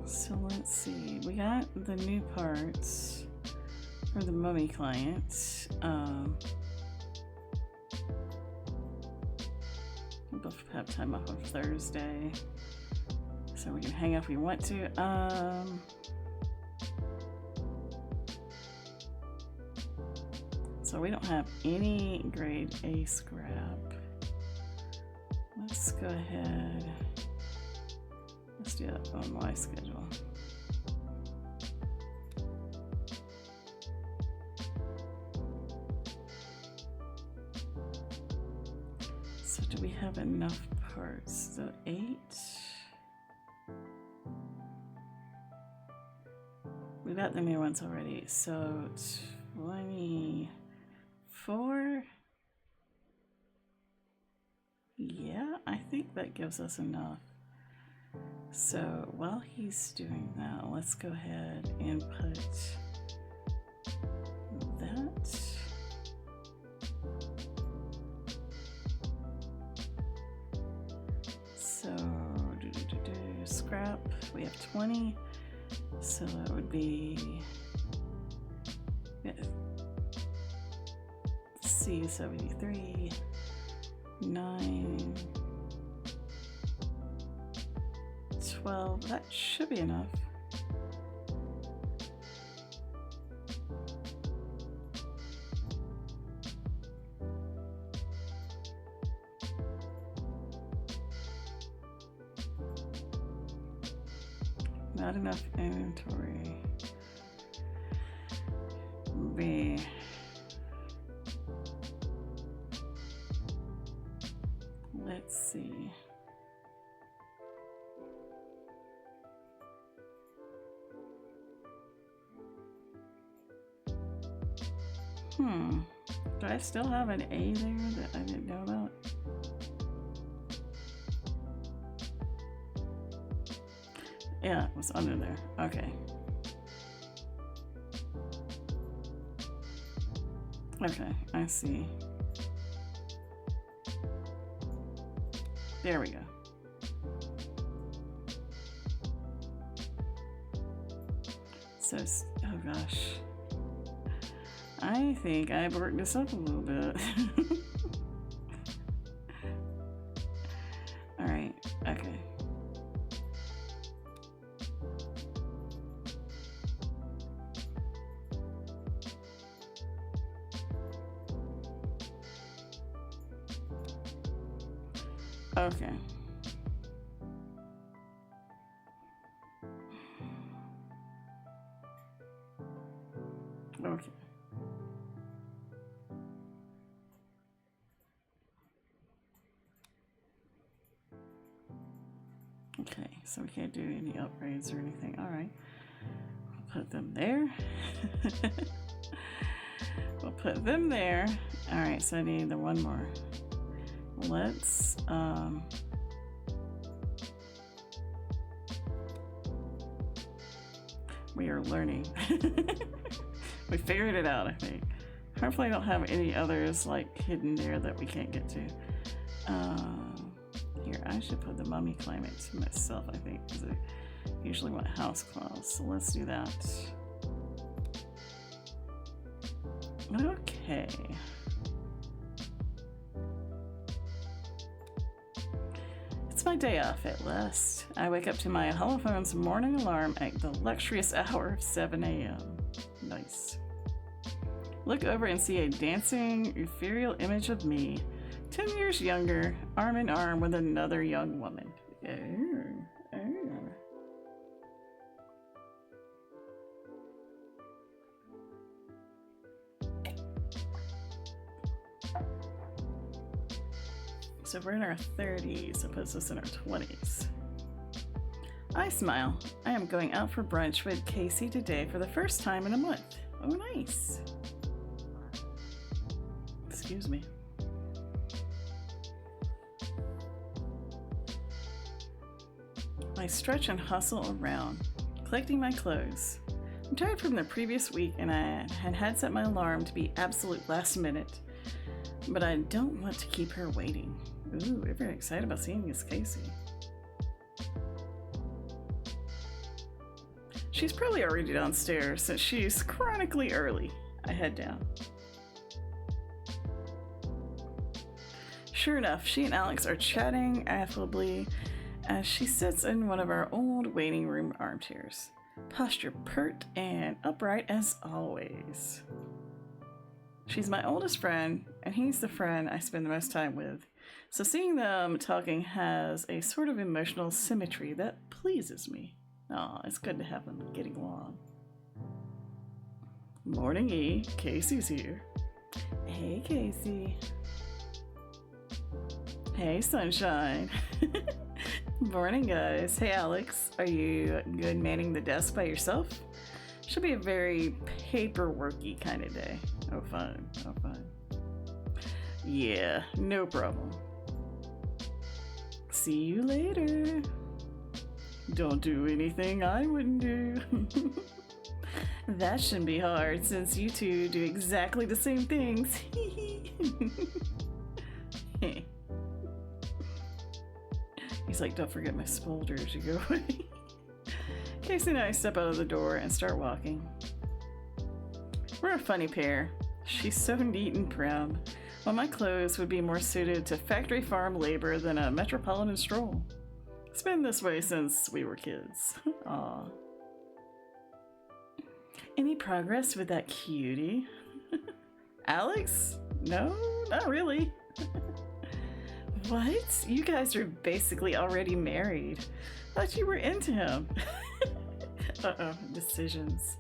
So let's see. We got the new parts for the mummy client. We'll have time off on Thursday, so we can hang out if we want to. So we don't have any grade A scrap. Let's go ahead. Let's do that on my schedule. So do we have enough parts? So 8. We got the new ones already. So 24. Yeah, I think that gives us enough. So while he's doing that, let's go ahead and put that. So scrap, we have 20, so that would be C73, 9, 12. That should be enough. Not enough inventory. B. Let's see. Do I still have an A there that I didn't know about? Yeah, it was under there. Okay. Okay, I see. There we go. So, oh gosh. I think I worked this up a little bit. Alright, okay. Okay. Okay. Okay, so we can't do any upgrades or anything. Alright. We'll put them there. We'll put them there. Alright, so I need the one more. Let's we are learning. We figured it out, I think. Hopefully I don't have any others like hidden there that we can't get to. Here, I should put the mummy climate to myself, I think, because I usually want house claws. So let's do that. Okay. It's my day off at last. I wake up to my holophone's morning alarm at the luxurious hour of 7 a.m. Nice. Look over and see a dancing, ethereal image of me, 10 years younger, arm in arm with another young woman. So we're in our 30s, it puts us in our 20s. I smile. I am going out for brunch with Casey today for the first time in a month. Oh, nice. Excuse me. I stretch and hustle around, collecting my clothes. I'm tired from the previous week and I had set my alarm to be absolute last minute, but I don't want to keep her waiting. Ooh, we're very excited about seeing Miss Casey. She's probably already downstairs since she's chronically early. I head down. Sure enough, she and Alex are chatting affably as she sits in one of our old waiting room armchairs, posture pert and upright as always. She's my oldest friend, and he's the friend I spend the most time with, so seeing them talking has a sort of emotional symmetry that pleases me. Aw, it's good to have them getting along. Morning, E. Casey's here. Hey, Casey. Hey, sunshine. Morning, guys. Hey, Alex. Are you good manning the desk by yourself? Should be a very paperworky kind of day. Oh, fun. Oh, fun. Yeah, no problem. See you later. Don't do anything I wouldn't do. That shouldn't be hard since you two do exactly the same things. He's like, don't forget my smolder as you go away. Casey and I step out of the door and start walking. We're a funny pair. She's so neat and prim, while my clothes would be more suited to factory farm labor than a metropolitan stroll. It's been this way since we were kids. Aw. Any progress with that cutie? Alex? No, not really. What? You guys are basically already married. Thought you were into him. Uh-oh, decisions.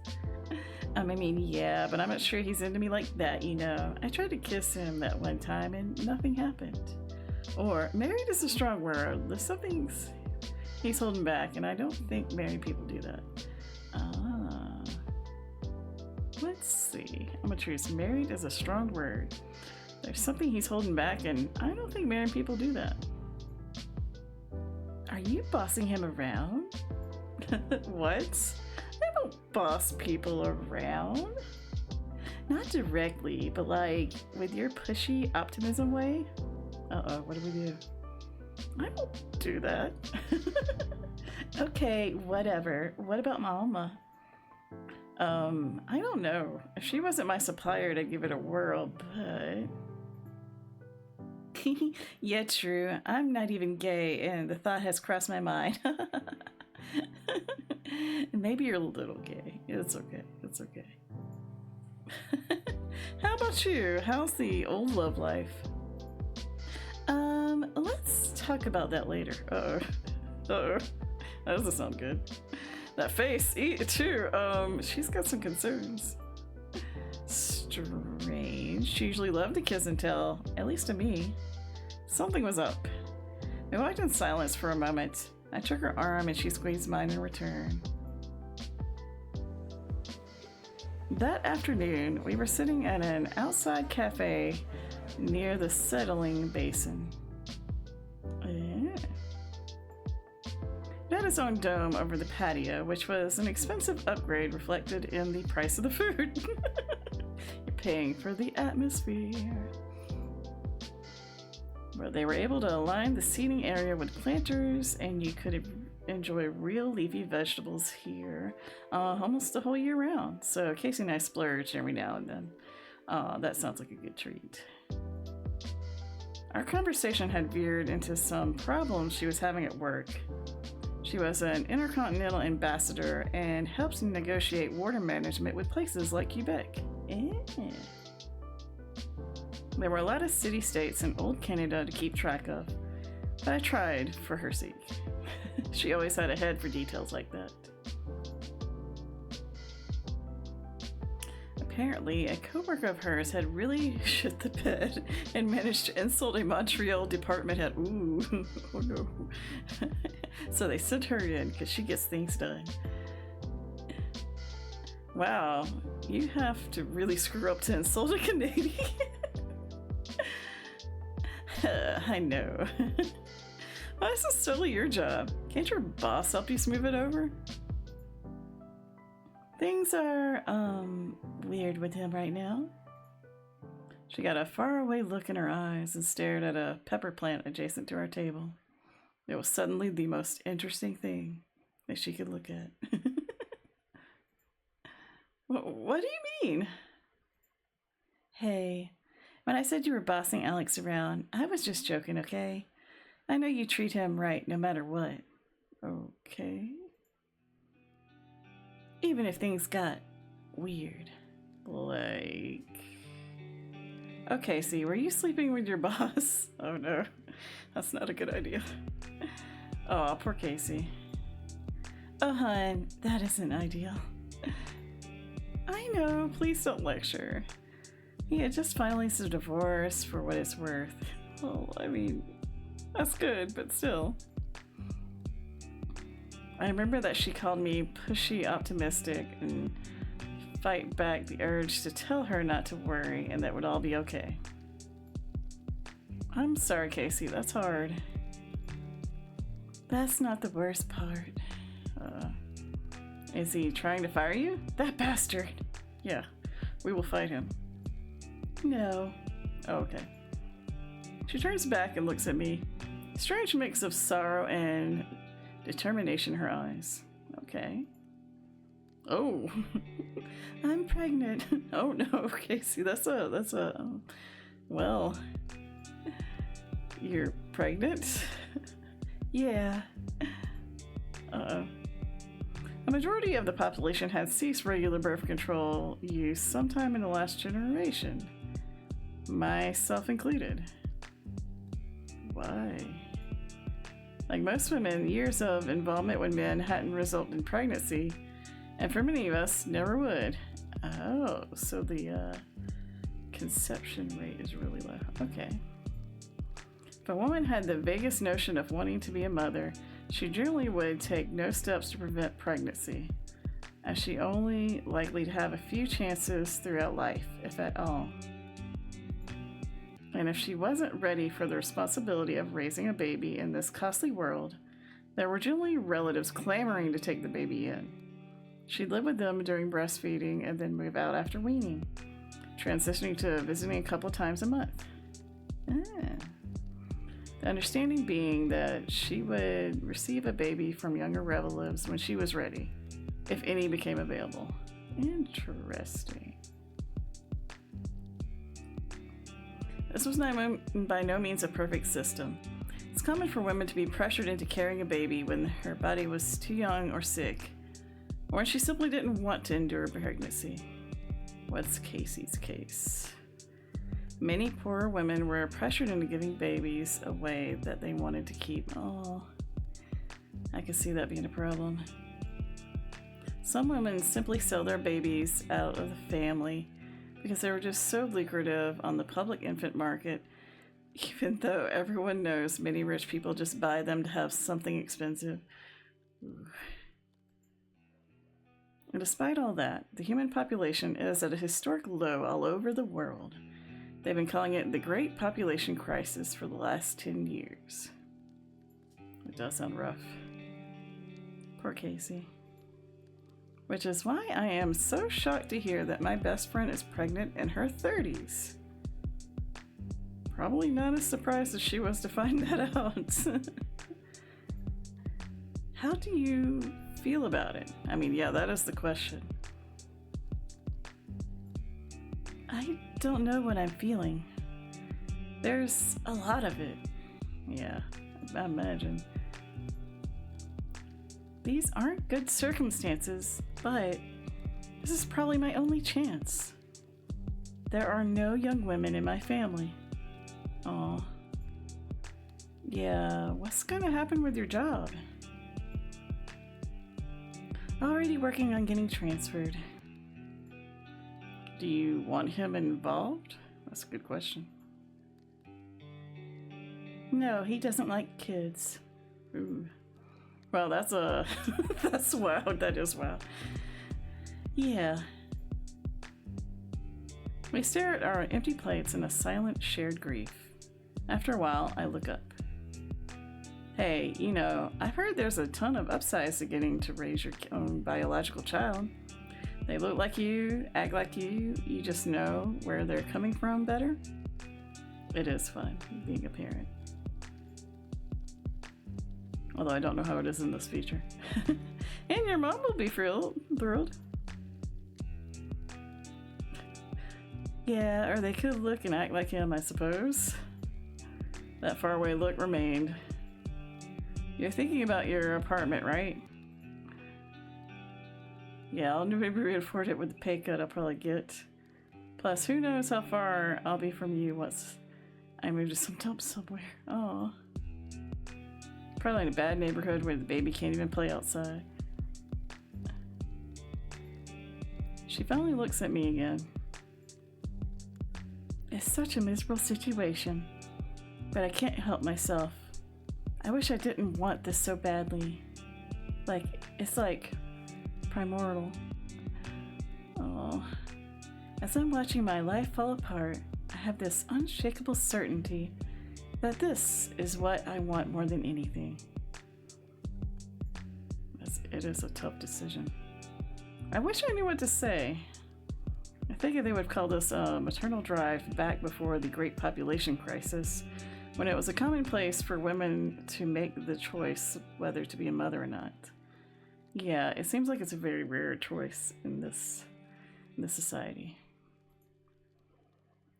I mean, yeah, but I'm not sure he's into me like that, you know. I tried to kiss him that one time and nothing happened. Or, married is a strong word. There's something he's holding back, and I don't think married people do that. Let's see. I'm gonna choose married is a strong word. There's something he's holding back, and I don't think married people do that. Are you bossing him around? What? I don't boss people around. Not directly, but like with your pushy optimism way. Uh-oh, what do we do? I don't do that. Okay, whatever. What about my Alma? I don't know. If she wasn't my supplier to give it a whirl, but... Yeah, true. I'm not even gay, and the thought has crossed my mind. Maybe you're a little gay. It's okay. It's okay. How about you? How's the old love life? Let's talk about that later. Uh-oh. That doesn't sound good. That face, too. She's got some concerns. Strange. She usually loved to kiss and tell, at least to me. Something was up. We walked in silence for a moment. I took her arm and she squeezed mine in return. That afternoon, we were sitting at an outside cafe near the settling basin. Yeah. It had its own dome over the patio, which was an expensive upgrade reflected in the price of the food. You're paying for the atmosphere. Well, they were able to align the seating area with planters, and you could enjoy real leafy vegetables here almost the whole year round. So Casey and I splurge every now and then. That sounds like a good treat. Our conversation had veered into some problems she was having at work. She was an intercontinental ambassador and helps negotiate water management with places like Quebec. There were a lot of city-states in old Canada to keep track of, but I tried for her sake. She always had a head for details like that. Apparently, a coworker of hers had really shit the bed and managed to insult a Montreal department head. Ooh, oh no. So they sent her in because she gets things done. Wow, you have to really screw up to insult a Canadian. I know. Why is this totally your job? Can't your boss help you smooth it over? Things are, weird with him right now. She got a faraway look in her eyes and stared at a pepper plant adjacent to our table. It was suddenly the most interesting thing that she could look at. What do you mean? Hey, when I said you were bossing Alex around, I was just joking, okay? I know you treat him right no matter what. Okay. Even if things got weird. Like... Okay, see, were you sleeping with your boss? Oh no, that's not a good idea. Oh, poor Casey. Oh, hon, that isn't ideal. I know, please don't lecture. He had just finalized a divorce for what it's worth. Well, I mean, that's good, but still. I remember that she called me pushy optimistic and fight back the urge to tell her not to worry and that would all be okay. I'm sorry, Casey, that's hard. That's not the worst part. Is he trying to fire you? That bastard! Yeah, we will fight him. No. Oh, okay. She turns back and looks at me. Strange mix of sorrow and determination in her eyes. Okay. Oh. I'm pregnant. Oh no, Casey, that's a well, you're pregnant? Yeah. Uh-oh. A majority of the population had ceased regular birth control use sometime in the last generation. Myself included. Why? Like most women, years of involvement with men hadn't resulted in pregnancy, and for many of us, never would. Oh, so the conception rate is really low. Okay. If a woman had the vaguest notion of wanting to be a mother, she generally would take no steps to prevent pregnancy, as she only likely to have a few chances throughout life, if at all. And if she wasn't ready for the responsibility of raising a baby in this costly world, there were generally relatives clamoring to take the baby in. She'd live with them during breastfeeding and then move out after weaning. transitioning to visiting a couple times a month. The understanding being that she would receive a baby from younger relatives when she was ready, if any became available. Interesting. This was by no means a perfect system. It's common for women to be pressured into carrying a baby when her body was too young or sick, or when she simply didn't want to endure pregnancy. What's Casey's case? Many poor women were pressured into giving babies away that they wanted to keep. Oh, I can see that being a problem. Some women simply sell their babies out of the family because they were just so lucrative on the public infant market, even though everyone knows many rich people just buy them to have something expensive. Ooh. And despite all that, the human population is at a historic low all over the world. They've been calling it the Great Population Crisis for the last 10 years. It does sound rough. Poor Casey. Which is why I am so shocked to hear that my best friend is pregnant in her 30s. Probably not as surprised as she was to find that out. How do you feel about it? I mean, yeah, that is the question. I don't know what I'm feeling. There's a lot of it. Yeah, I imagine. These aren't good circumstances, but this is probably my only chance. There are no young women in my family. Aw. Yeah, what's gonna happen with your job? Already working on getting transferred. Do you want him involved? That's a good question. No, he doesn't like kids. Ooh. Well, that's that's wild. That is wild. Yeah. We stare at our empty plates in a silent, shared grief. After a while, I look up. Hey, you know, I've heard there's a ton of upsides to getting to raise your own biological child. They look like you, act like you just know where they're coming from better. It is fun being a parent. Although I don't know how it is in this feature. And your mom will be thrilled. Yeah, or they could look and act like him, I suppose. That faraway look remained. You're thinking about your apartment, right? Yeah, I'll maybe afford it with the pay cut I'll probably get. Plus, who knows how far I'll be from you once I move to some dump somewhere. Oh. Probably in a bad neighborhood where the baby can't even play outside. She finally looks at me again. It's such a miserable situation, but I can't help myself. I wish I didn't want this so badly. It's like primordial. Oh. As I'm watching my life fall apart, I have this unshakable certainty that this is what I want more than anything. It is a tough decision. I wish I knew what to say. I figured they would call this a maternal drive back before the Great Population Crisis, when it was a commonplace for women to make the choice whether to be a mother or not. Yeah, it seems like it's a very rare choice in this society.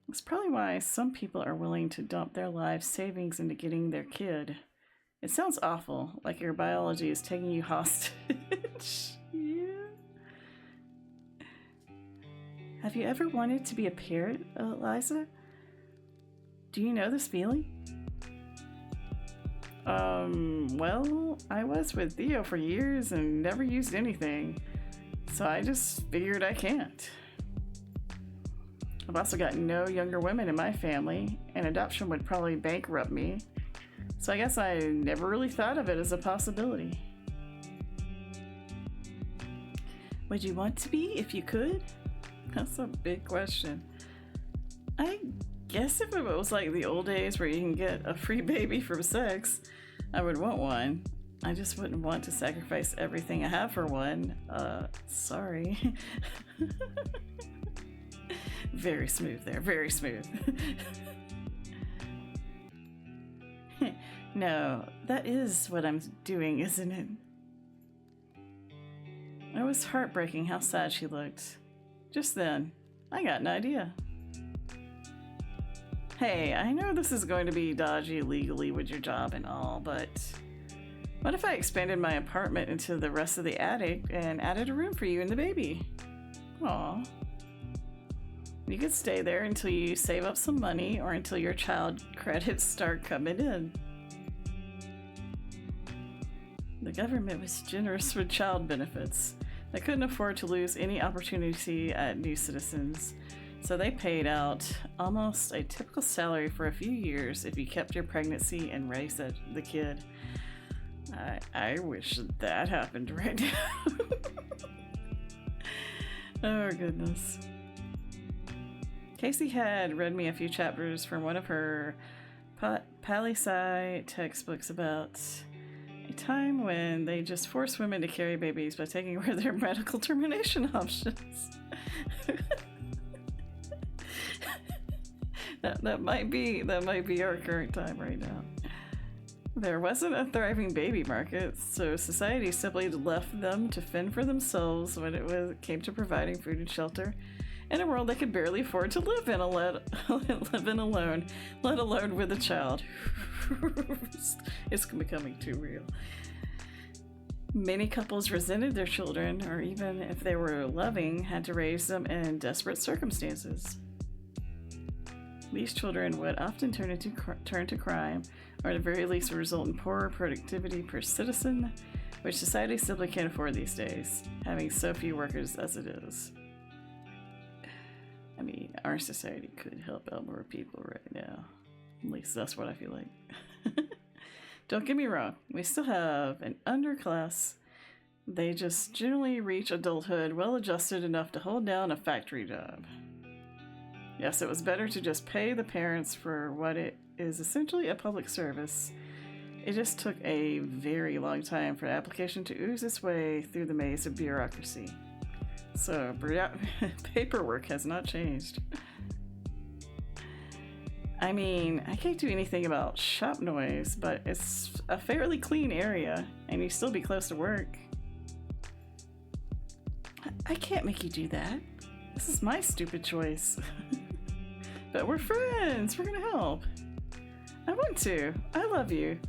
It's probably why some people are willing to dump their life savings into getting their kid. It sounds awful, like your biology is taking you hostage. Yeah. Have you ever wanted to be a parent, Eliza? Do you know this feeling? Well, I was with Theo for years and never used anything, so I just figured I can't. I've also got no younger women in my family, and adoption would probably bankrupt me, so I guess I never really thought of it as a possibility. Would you want to be if you could? That's a big question. I guess if it was like the old days where you can get a free baby from sex, I would want one. I just wouldn't want to sacrifice everything I have for one. Sorry. Very smooth there, very smooth. No, that is what I'm doing, isn't it? It was heartbreaking how sad she looked. Just then, I got an idea. Hey, I know this is going to be dodgy legally with your job and all, but what if I expanded my apartment into the rest of the attic and added a room for you and the baby? Aw. You could stay there until you save up some money or until your child credits start coming in. The government was generous with child benefits. They couldn't afford to lose any opportunity at new citizens, so they paid out almost a typical salary for a few years if you kept your pregnancy and raised the kid. I wish that happened right now. Oh, goodness. Casey had read me a few chapters from one of her pali-sci textbooks about a time when they just forced women to carry babies by taking away their medical termination options. that might be our current time right now. There wasn't a thriving baby market, so society simply left them to fend for themselves when it came to providing food and shelter in a world they could barely afford to live in alone, let alone with a child. It's becoming too real. Many couples resented their children, or even if they were loving, had to raise them in desperate circumstances. These children would often turn to crime, or at the very least result in poorer productivity per citizen, which society simply can't afford these days, having so few workers as it is. I mean, our society could help out more people right now. At least that's what I feel like. Don't get me wrong, we still have an underclass. They just generally reach adulthood well adjusted enough to hold down a factory job. Yes, it was better to just pay the parents for what it is essentially a public service. It just took a very long time for the application to ooze its way through the maze of bureaucracy. So, paperwork has not changed. I mean, I can't do anything about shop noise, but it's a fairly clean area, and you still be close to work. I can't make you do that. This is my stupid choice. But we're friends. We're gonna help. I want to. I love you.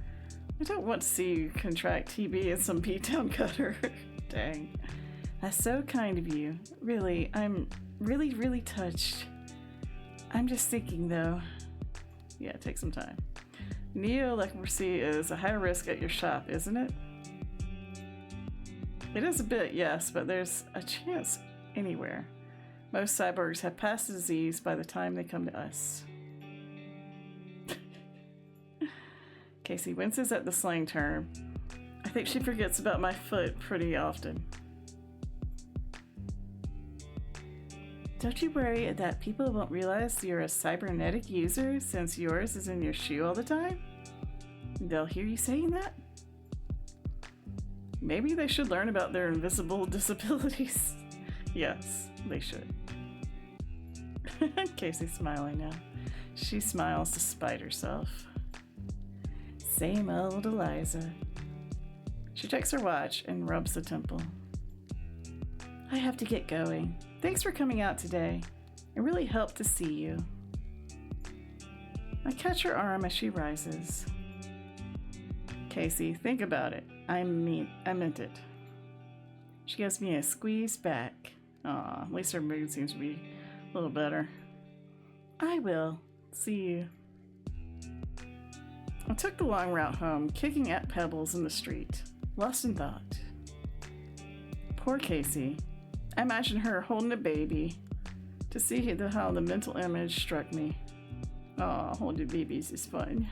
I don't want to see you contract TB in some P-Town gutter. Dang. That's so kind of you. Really, I'm really, really touched. I'm just thinking, though. Yeah, take some time. Neo-leprosy is a high risk at your shop, isn't it? It is a bit, yes, but there's a chance anywhere. Most cyborgs have passed the disease by the time they come to us. Casey winces at the slang term. I think she forgets about my foot pretty often. Don't you worry that people won't realize you're a cybernetic user since yours is in your shoe all the time? They'll hear you saying that? Maybe they should learn about their invisible disabilities. Yes, they should. Casey's smiling now. She smiles despite herself. Same old Eliza. She checks her watch and rubs the temple. I have to get going. Thanks for coming out today. It really helped to see you. I catch her arm as she rises. Casey, think about it. I meant it. She gives me a squeeze back. Aw, at least her mood seems to be a little better. I will. See you. I took the long route home, kicking at pebbles in the street, lost in thought. Poor Casey. I imagine her holding a baby. To see how the mental image struck me. Aw, holding babies is fun.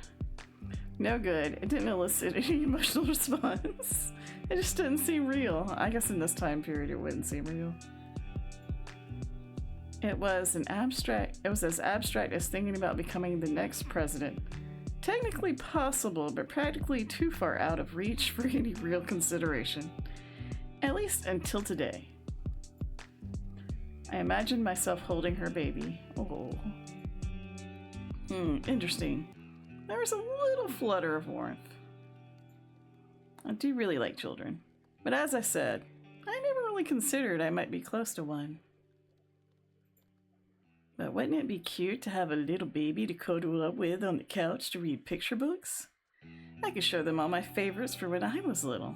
No good. It didn't elicit any emotional response. It just didn't seem real. I guess in this time period it wouldn't seem real. It was as abstract as thinking about becoming the next president. Technically possible, but practically too far out of reach for any real consideration. At least until today. I imagined myself holding her baby. Oh. Interesting. There was a little flutter of warmth. I do really like children. But as I said, I never really considered I might be close to one. But wouldn't it be cute to have a little baby to cuddle up with on the couch to read picture books? I could show them all my favorites for when I was little.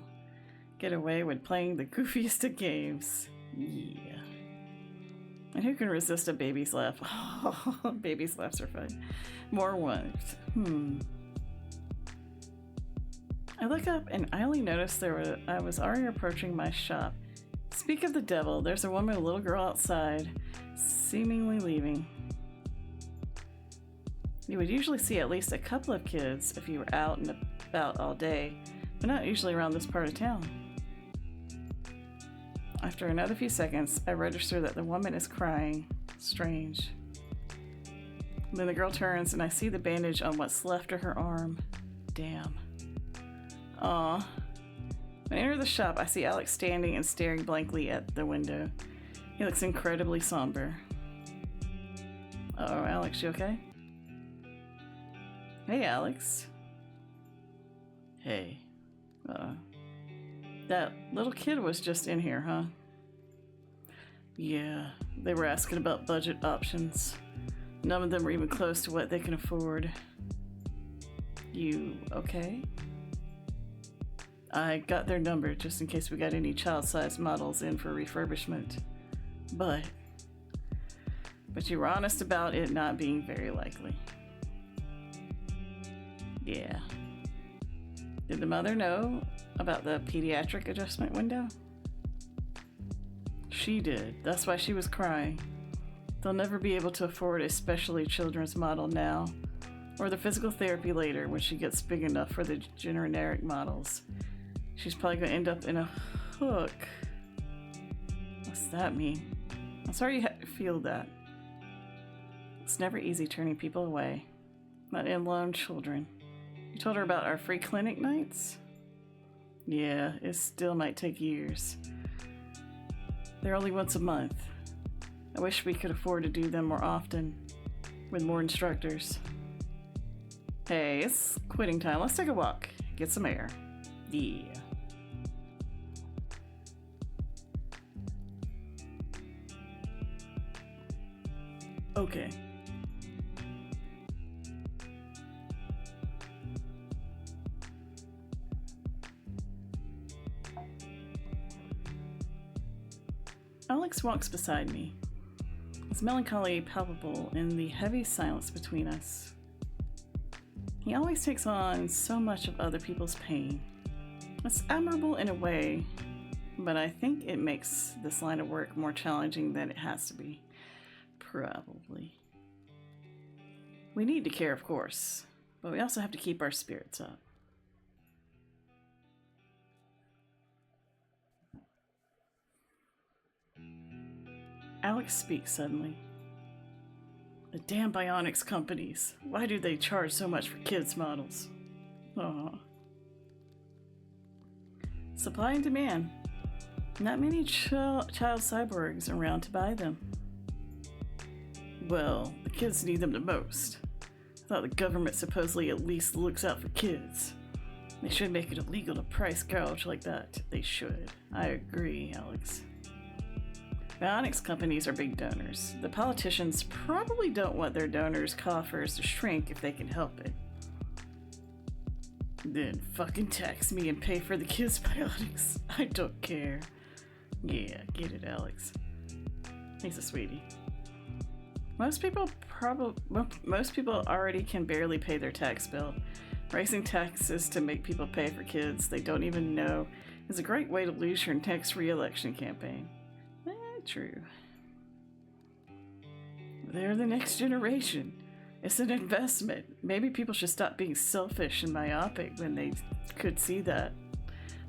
Get away with playing the goofiest of games. Yeah. And who can resist a baby's laugh? Oh, baby's laughs are fun. More ones. I look up and I only noticed I was already approaching my shop. Speak of the devil, there's a woman and a little girl outside, seemingly leaving. You would usually see at least a couple of kids if you were out and about all day, but not usually around this part of town. After another few seconds, I register that the woman is crying. Strange. Then the girl turns and I see the bandage on what's left of her arm. Damn. Aw. When I enter the shop, I see Alex standing and staring blankly at the window. He looks incredibly somber. Uh-oh, Alex, you okay? Hey, Alex. Hey. That little kid was just in here, huh? Yeah, they were asking about budget options. None of them were even close to what they can afford. You okay? I got their number just in case we got any child-sized models in for refurbishment. But you were honest about it not being very likely. Yeah. Did the mother know about the pediatric adjustment window? She did. That's why she was crying. They'll never be able to afford a specially children's model now, or the physical therapy later when she gets big enough for the generic models. She's probably going to end up in a hook. What's that mean? I'm sorry you had to feel that. It's never easy turning people away, not in lone children. You told her about our free clinic nights? Yeah, it still might take years. They're only once a month. I wish we could afford to do them more often, with more instructors. Hey, it's quitting time. Let's take a walk. Get some air. Yeah. Okay. Alex walks beside me, his melancholy palpable in the heavy silence between us. He always takes on so much of other people's pain. It's admirable in a way, but I think it makes this line of work more challenging than it has to be. Probably. We need to care, of course, but we also have to keep our spirits up. Alex speaks suddenly. The damn bionics companies. Why do they charge so much for kids' models? Aw. Supply and demand. Not many child cyborgs around to buy them. Well, the kids need them the most. I thought the government supposedly at least looks out for kids. They should make it illegal to price gouge like that. They should. I agree, Alex. Bionics companies are big donors. The politicians probably don't want their donors' coffers to shrink if they can help it. Then fucking tax me and pay for the kids' bionics. I don't care. Yeah, get it, Alex. He's a sweetie. Most people already can barely pay their tax bill. Raising taxes to make people pay for kids they don't even know is a great way to lose your next re-election campaign. True. They're the next generation. It's an investment. Maybe people should stop being selfish and myopic when they could see that.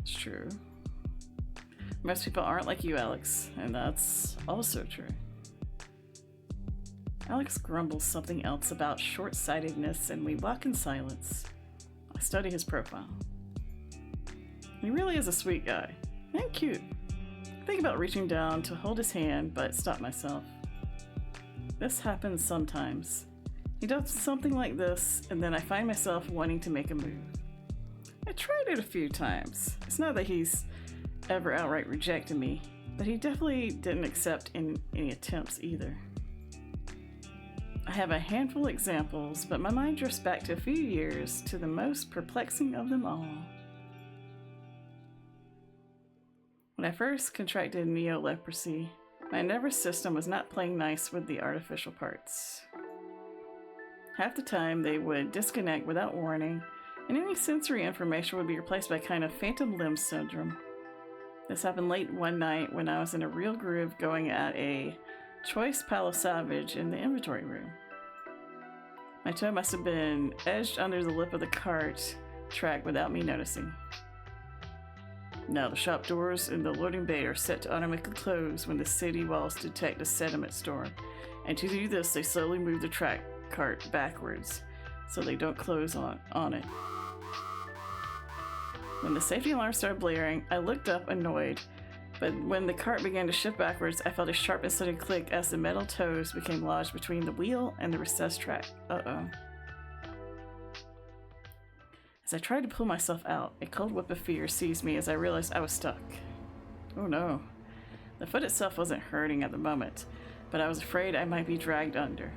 It's true. Most people aren't like you, Alex, and that's also true. Alex grumbles something else about short-sightedness, and we walk in silence. I study his profile. He really is a sweet guy, and cute. I think about reaching down to hold his hand, but stop myself. This happens sometimes. He does something like this, and then I find myself wanting to make a move. I tried it a few times. It's not that he's ever outright rejected me, but he definitely didn't accept any attempts either. I have a handful of examples, but my mind drifts back to a few years to the most perplexing of them all. When I first contracted Neo-leprosy, my nervous system was not playing nice with the artificial parts. Half the time they would disconnect without warning, and any sensory information would be replaced by kind of phantom limb syndrome. This happened late one night when I was in a real groove going at a choice palo salvage in the inventory room. My toe must have been edged under the lip of the cart track without me noticing. Now the shop doors in the loading bay are set to automatically close when the city walls detect a sediment storm, and to do this they slowly move the track cart backwards so they don't close on it. When the safety alarm started blaring, I looked up annoyed, but when the cart began to shift backwards, I felt a sharp and sudden click as the metal toes became lodged between the wheel and the recessed track. Uh-oh. As I tried to pull myself out, a cold whip of fear seized me as I realized I was stuck. Oh no. The foot itself wasn't hurting at the moment, but I was afraid I might be dragged under.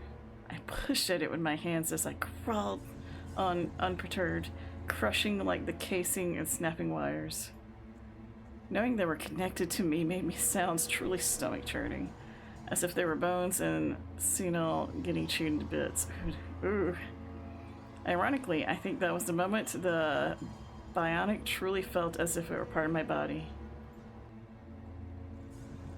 I pushed at it with my hands as I crawled on unperturbed, crushing like the casing and snapping wires. Knowing they were connected to me made me sound truly stomach-churning, as if they were bones and senile getting chewed into bits. Ooh. Ironically, I think that was the moment the bionic truly felt as if it were part of my body.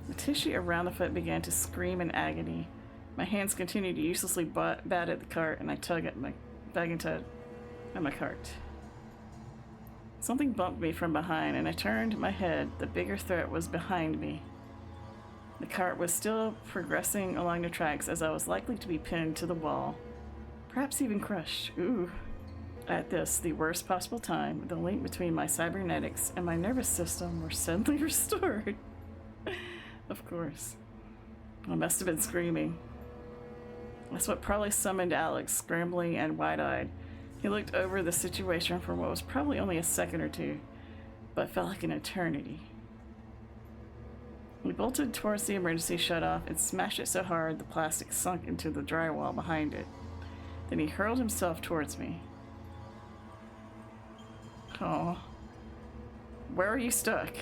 The tissue around the foot began to scream in agony. My hands continued to uselessly bat at the cart, and I tug at my cart. Something bumped me from behind, and I turned my head. The bigger threat was behind me. The cart was still progressing along the tracks as I was likely to be pinned to the wall, perhaps even crushed. Ooh. At this, the worst possible time, the link between my cybernetics and my nervous system were suddenly restored. Of course. I must have been screaming. That's what probably summoned Alex, scrambling and wide-eyed. He looked over the situation for what was probably only a second or two, but felt like an eternity. He bolted towards the emergency shutoff and smashed it so hard the plastic sunk into the drywall behind it. Then he hurled himself towards me. Oh. Where are you stuck?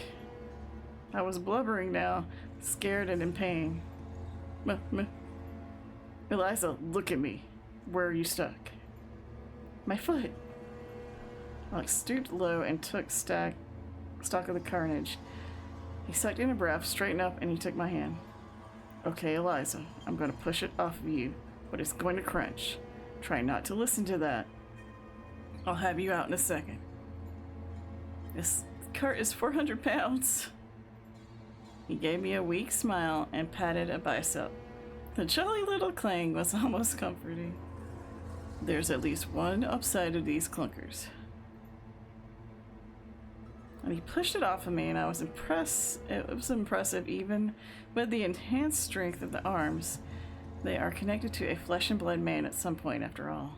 I was blubbering now, scared and in pain. Eliza, look at me. Where are you stuck? My foot. Alex stooped low and took stock of the carnage. He sucked in a breath, straightened up, and he took my hand. Okay, Eliza, I'm going to push it off of you, but it's going to crunch. Try not to listen to that. I'll have you out in a second. This cart is 400 pounds. He gave me a weak smile and patted a bicep. The jolly little clang was almost comforting. There's at least one upside of these clunkers. And he pushed it off of me, and I was impressed. It was impressive even with the enhanced strength of the arms. They are connected to a flesh and blood man at some point, after all.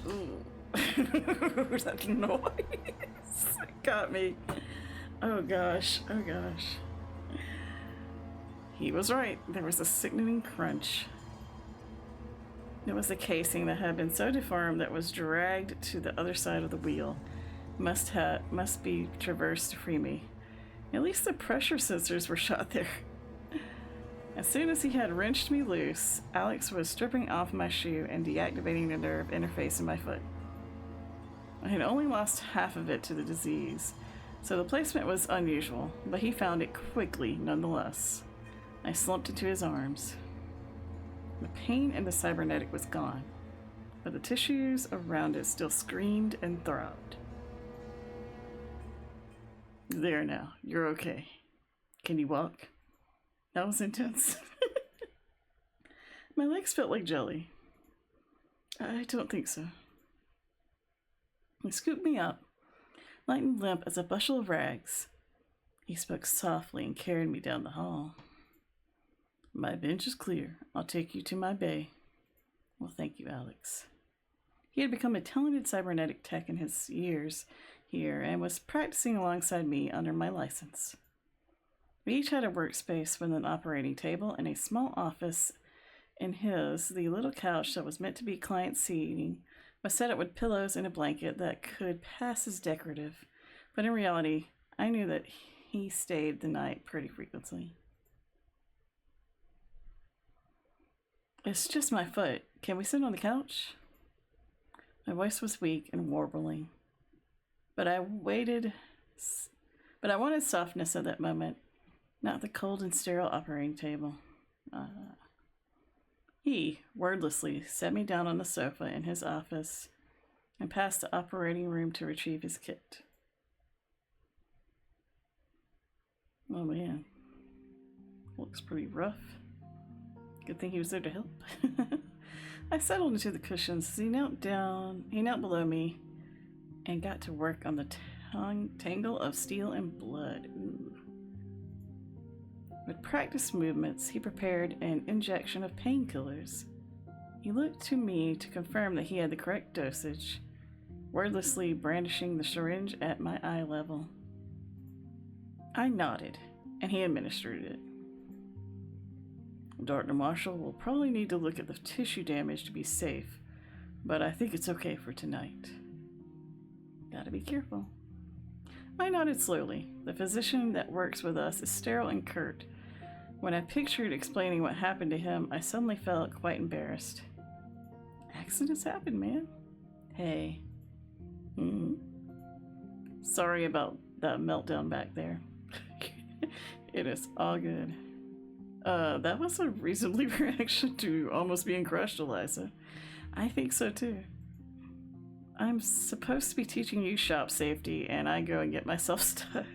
Ooh. That noise got me. Oh gosh, oh gosh. He was right. There was a sickening crunch. It was the casing that had been so deformed that was dragged to the other side of the wheel. Must be traversed to free me. At least the pressure sensors were shot there. As soon as he had wrenched me loose, Alex was stripping off my shoe and deactivating the nerve interface in my foot. I had only lost half of it to the disease, so the placement was unusual, but he found it quickly nonetheless. I slumped into his arms. The pain in the cybernetic was gone, but the tissues around it still screamed and throbbed. There now, you're okay. Can you walk? That was intense. My legs felt like jelly. I don't think so. He scooped me up, light and limp as a bushel of rags. He spoke softly and carried me down the hall. My bench is clear. I'll take you to my bay. Well, thank you, Alex. He had become a talented cybernetic tech in his years here and was practicing alongside me under my license. We each had a workspace with an operating table and a small office. In his, the little couch that was meant to be client seating was set up with pillows and a blanket that could pass as decorative, but in reality, I knew that he stayed the night pretty frequently. It's just my foot. Can we sit on the couch? My voice was weak and warbling, but I wanted softness at that moment, not the cold and sterile operating table. He, wordlessly, set me down on the sofa in his office and passed the operating room to retrieve his kit. Oh man, looks pretty rough. Good thing he was there to help. I settled into the cushions as he knelt below me and got to work on the tangle of steel and blood. Ooh. With practiced movements, he prepared an injection of painkillers. He looked to me to confirm that he had the correct dosage, wordlessly brandishing the syringe at my eye level. I nodded, and he administered it. Dr. Marshall will probably need to look at the tissue damage to be safe, but I think it's okay for tonight. Gotta be careful. I nodded slowly. The physician that works with us is sterile and curt. When I pictured explaining what happened to him, I suddenly felt quite embarrassed. Accidents happen, man. Hey. Sorry about that meltdown back there. It is all good. That was a reasonable reaction to almost being crushed, Eliza. I think so too. I'm supposed to be teaching you shop safety, and I go and get myself stuck.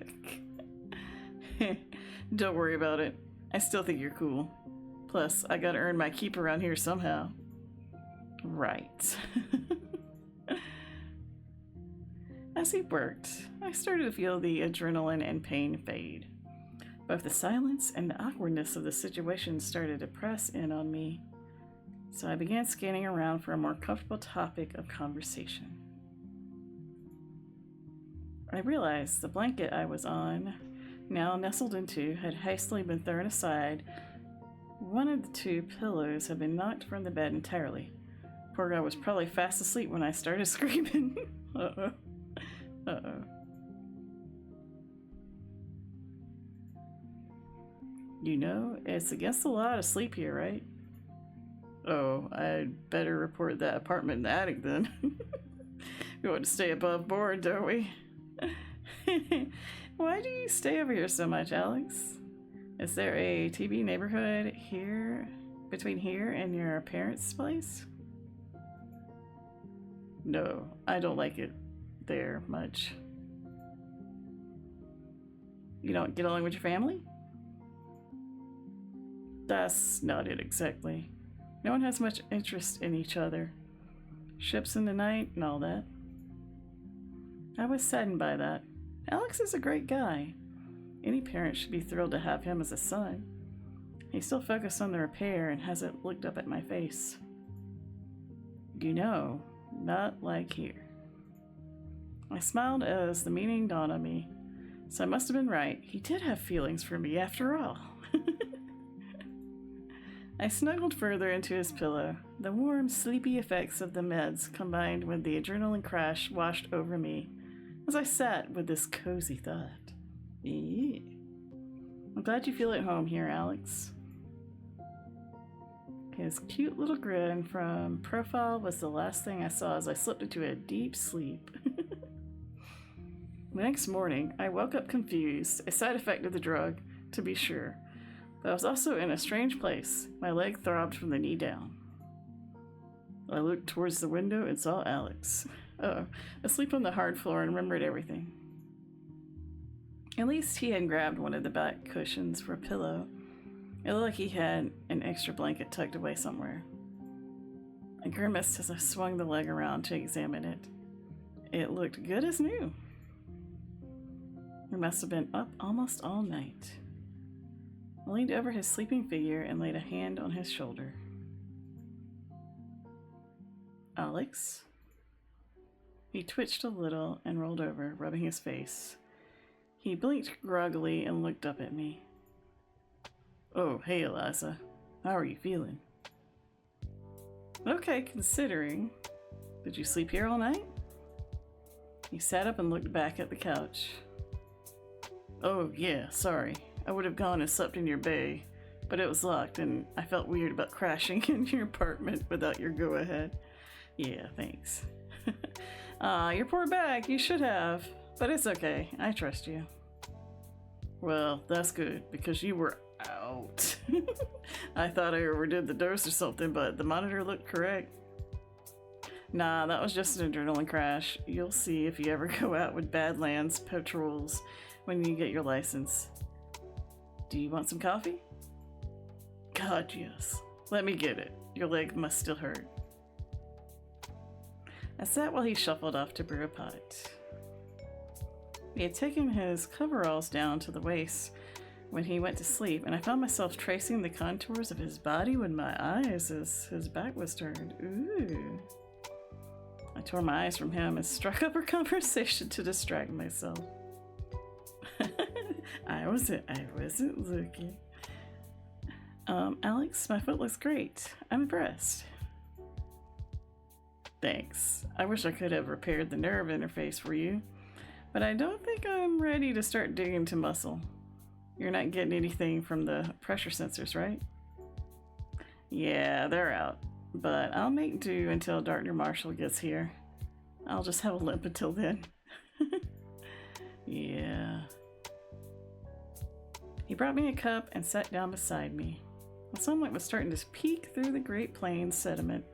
Don't worry about it. I still think you're cool. Plus, I gotta earn my keep around here somehow. Right. As he worked, I started to feel the adrenaline and pain fade. Both the silence and the awkwardness of the situation started to press in on me, so I began scanning around for a more comfortable topic of conversation. I realized the blanket I was on, now nestled into, had hastily been thrown aside. One of the two pillows had been knocked from the bed entirely. Poor guy was probably fast asleep when I started screaming. Uh-oh. Uh-oh. You know, it's against the law to sleep here, right? Oh, I'd better report that apartment in the attic then. We want to stay above board, don't we? Why do you stay over here so much, Alex? Is there a TB neighborhood here, between here and your parents' place? No, I don't like it there much. You don't get along with your family? That's not it exactly. No one has much interest in each other. Ships in the night and all that. I was saddened by that. Alex is a great guy. Any parent should be thrilled to have him as a son. He's still focused on the repair and hasn't looked up at my face. You know, not like here. I smiled as the meaning dawned on me. So I must have been right. He did have feelings for me after all. I snuggled further into his pillow. The warm, sleepy effects of the meds combined with the adrenaline crash washed over me as I sat with this cozy thought. Yeah. I'm glad you feel at home here, Alex. His cute little grin from profile was the last thing I saw as I slipped into a deep sleep. The next morning, I woke up confused, a side effect of the drug, to be sure. But I was also in a strange place. My leg throbbed from the knee down. I looked towards the window and saw Alex. Asleep on the hard floor and remembered everything. At least he had grabbed one of the back cushions for a pillow. It looked like he had an extra blanket tucked away somewhere. I grimaced as I swung the leg around to examine it. It looked good as new. He must have been up almost all night. I leaned over his sleeping figure and laid a hand on his shoulder. Alex? He twitched a little and rolled over, rubbing his face. He blinked groggily and looked up at me. Oh, hey, Eliza. How are you feeling? Okay, considering. Did you sleep here all night? He sat up and looked back at the couch. Oh, yeah, sorry. I would have gone and slept in your bay, but it was locked and I felt weird about crashing in your apartment without your go-ahead. Yeah, thanks. Your poor bag, you should have. But it's okay, I trust you. Well, that's good, because you were out. I thought I overdid the dose or something, but the monitor looked correct. Nah, that was just an adrenaline crash. You'll see if you ever go out with Badlands patrols when you get your license. Do you want some coffee? God, yes. Let me get it. Your leg must still hurt. I sat while he shuffled off to brew a pot. He had taken his coveralls down to the waist when he went to sleep, and I found myself tracing the contours of his body with my eyes as his back was turned. Ooh. I tore my eyes from him and struck up a conversation to distract myself. I wasn't looking. Alex, my foot looks great. I'm impressed. Thanks. I wish I could have repaired the nerve interface for you, but I don't think I'm ready to start digging to muscle. You're not getting anything from the pressure sensors, right? Yeah, they're out, but I'll make do until Dr. Marshall gets here. I'll just have a limp until then. Yeah. He brought me a cup and sat down beside me. The sunlight was starting to peek through the Great Plains sediment,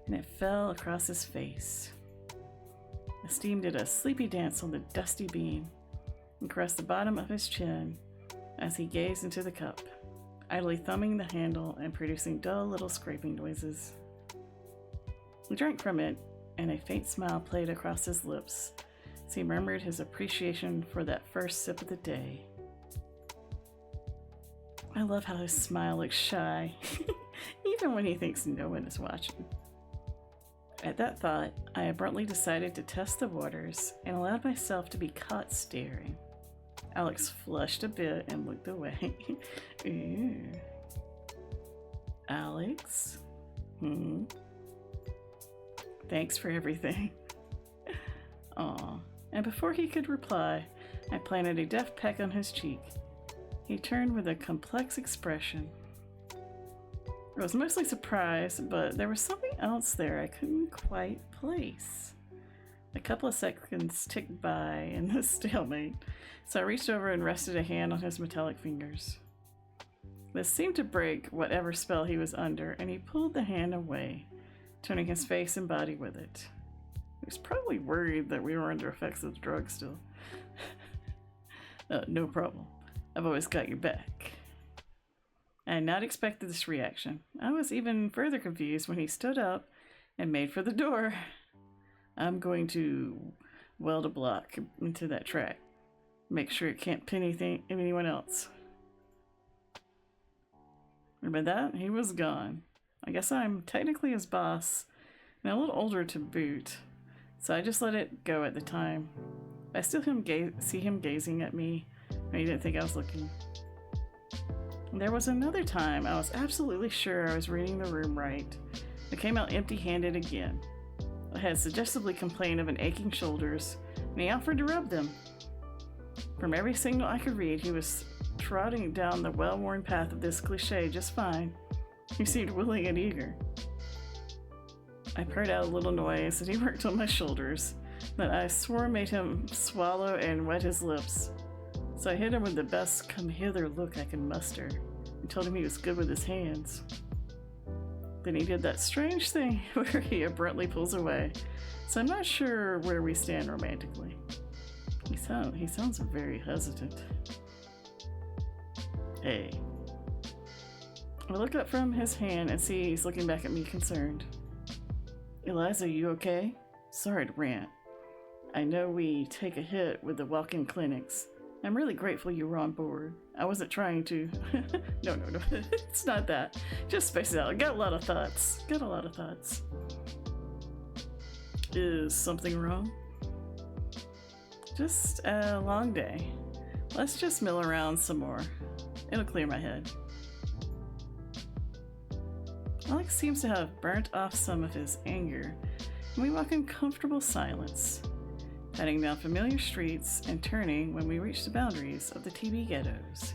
and it fell across his face. The steam did a sleepy dance on the dusty beam and caressed the bottom of his chin as he gazed into the cup, idly thumbing the handle and producing dull little scraping noises. He drank from it, and a faint smile played across his lips as he murmured his appreciation for that first sip of the day. I love how his smile looks shy, even when he thinks no one is watching. At that thought, I abruptly decided to test the waters and allowed myself to be caught staring. Alex flushed a bit and looked away. Ooh. Alex? Thanks for everything. Aw. And before he could reply, I planted a deft peck on his cheek. He turned with a complex expression. I was mostly surprised, but there was something else there I couldn't quite place. A couple of seconds ticked by in this stalemate, so I reached over and rested a hand on his metallic fingers. This seemed to break whatever spell he was under, and he pulled the hand away, turning his face and body with it. He was probably worried that we were under effects of the drug still. No problem. I've always got your back. I had not expected this reaction. I was even further confused when he stood up and made for the door. I'm going to weld a block into that track. Make sure it can't pin anyone else. And by that, he was gone. I guess I'm technically his boss, and a little older to boot, so I just let it go at the time. I still see him gazing at me when he didn't think I was looking. There was another time I was absolutely sure I was reading the room right. I came out empty-handed again. I had suggestively complained of an aching shoulders, and he offered to rub them. From every signal I could read, he was trotting down the well-worn path of this cliche just fine. He seemed willing and eager. I purred out a little noise, and he worked on my shoulders that I swore made him swallow and wet his lips. So I hit him with the best come-hither look I could muster and told him he was good with his hands. Then he did that strange thing where he abruptly pulls away, so I'm not sure where we stand romantically. He sounds very hesitant. Hey. I look up from his hand and see he's looking back at me concerned. Eliza, you okay? Sorry to rant. I know we take a hit with the walk-in clinics, I'm really grateful you were on board. I wasn't trying to... No. It's not that. Just space it out. I got a lot of thoughts. Is something wrong? Just a long day. Let's just mill around some more. It'll clear my head. Alex seems to have burnt off some of his anger, and we walk in comfortable silence, heading down familiar streets and turning when we reach the boundaries of the TB ghettos.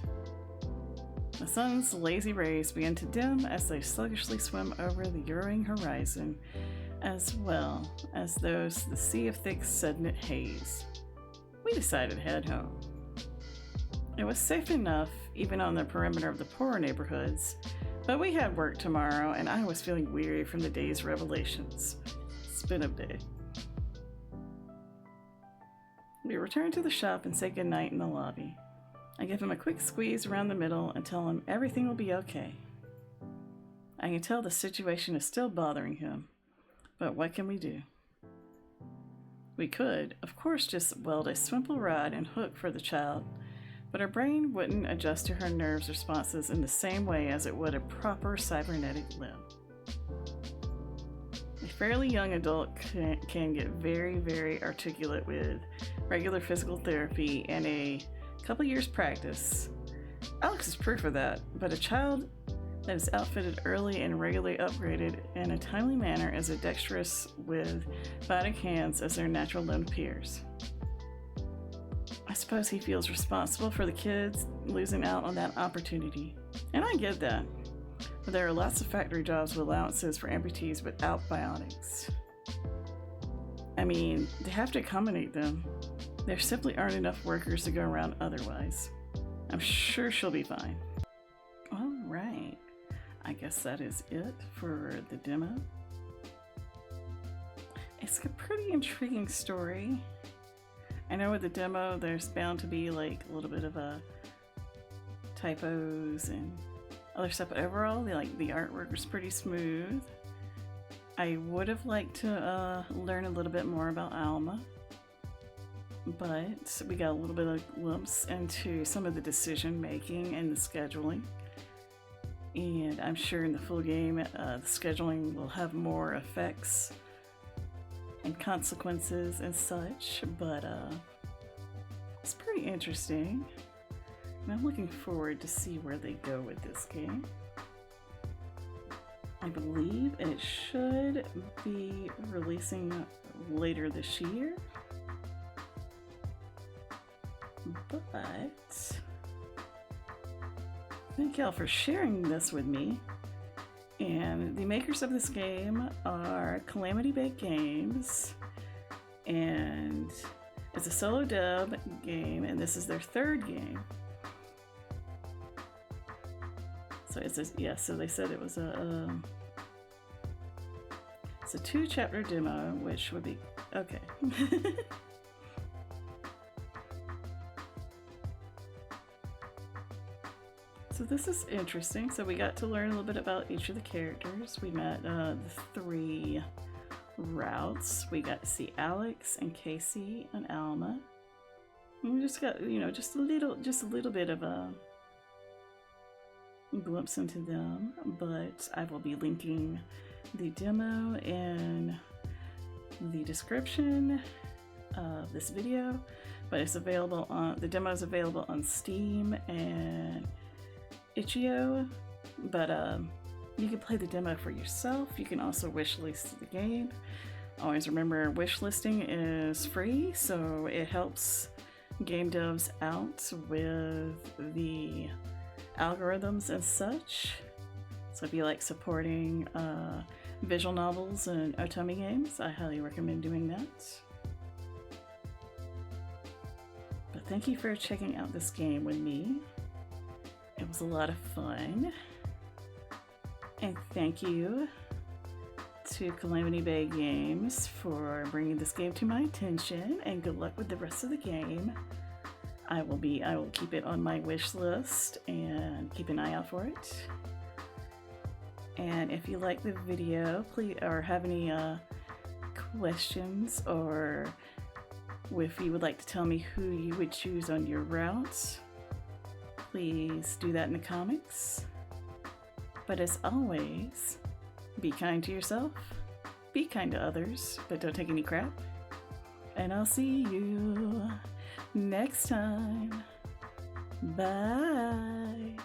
The sun's lazy rays begin to dim as they sluggishly swim over the yellowing horizon, as well as the sea of thick, sediment haze. We decided to head home. It was safe enough, even on the perimeter of the poorer neighborhoods, but we had work tomorrow, and I was feeling weary from the day's revelations. Spin of day. We return to the shop and say goodnight in the lobby. I give him a quick squeeze around the middle and tell him everything will be okay. I can tell the situation is still bothering him, but what can we do? We could, of course, just weld a simple rod and hook for the child, but her brain wouldn't adjust to her nerves' responses in the same way as it would a proper cybernetic limb. A fairly young adult can get very, very articulate with regular physical therapy and a couple years practice. Alex is proof of that, but a child that is outfitted early and regularly upgraded in a timely manner is as dexterous with bionic hands as their natural limbed peers. I suppose he feels responsible for the kids losing out on that opportunity. And I get that. But there are lots of factory jobs with allowances for amputees without bionics. I mean, they have to accommodate them. There simply aren't enough workers to go around otherwise. I'm sure she'll be fine. Alright. I guess that is it for the demo. It's a pretty intriguing story. I know with the demo there's bound to be like a little bit of typos and other stuff, but overall the artwork was pretty smooth. I would have liked to learn a little bit more about Alma, but we got a little bit of glimpse into some of the decision making and the scheduling, and I'm sure in the full game the scheduling will have more effects and consequences and such, but it's pretty interesting, and I'm looking forward to see where they go with this game. I believe it should be releasing later this year, but thank y'all for sharing this with me. And the makers of this game are Calamity Bay Games, and it's a solo dub game, and this is their third game. So it says, yeah, so they said it was it's a 2-chapter demo, which would be okay. So this is interesting. So we got to learn a little bit about each of the characters. We met the 3 routes. We got to see Alex and Casey and Alma. And we just got, just a little bit of a glimpse into them. But I will be linking the demo in the description of this video. But it's available on, the demo is available on Steam and itch.io, but you can play the demo for yourself. You can also wishlist the game. Always remember, wishlisting is free, so it helps game devs out with the algorithms and such. So if you like supporting visual novels and Otome games, I highly recommend doing that. But thank you for checking out this game with me. It was a lot of fun, and thank you to Calamity Bay Games for bringing this game to my attention, and good luck with the rest of the game. I will keep it on my wish list and keep an eye out for it. And if you like the video, please, or have any questions or If you would like to tell me who you would choose on your route, please do that in the comments. But as always, be kind to yourself, be kind to others, but don't take any crap. And I'll see you next time. Bye.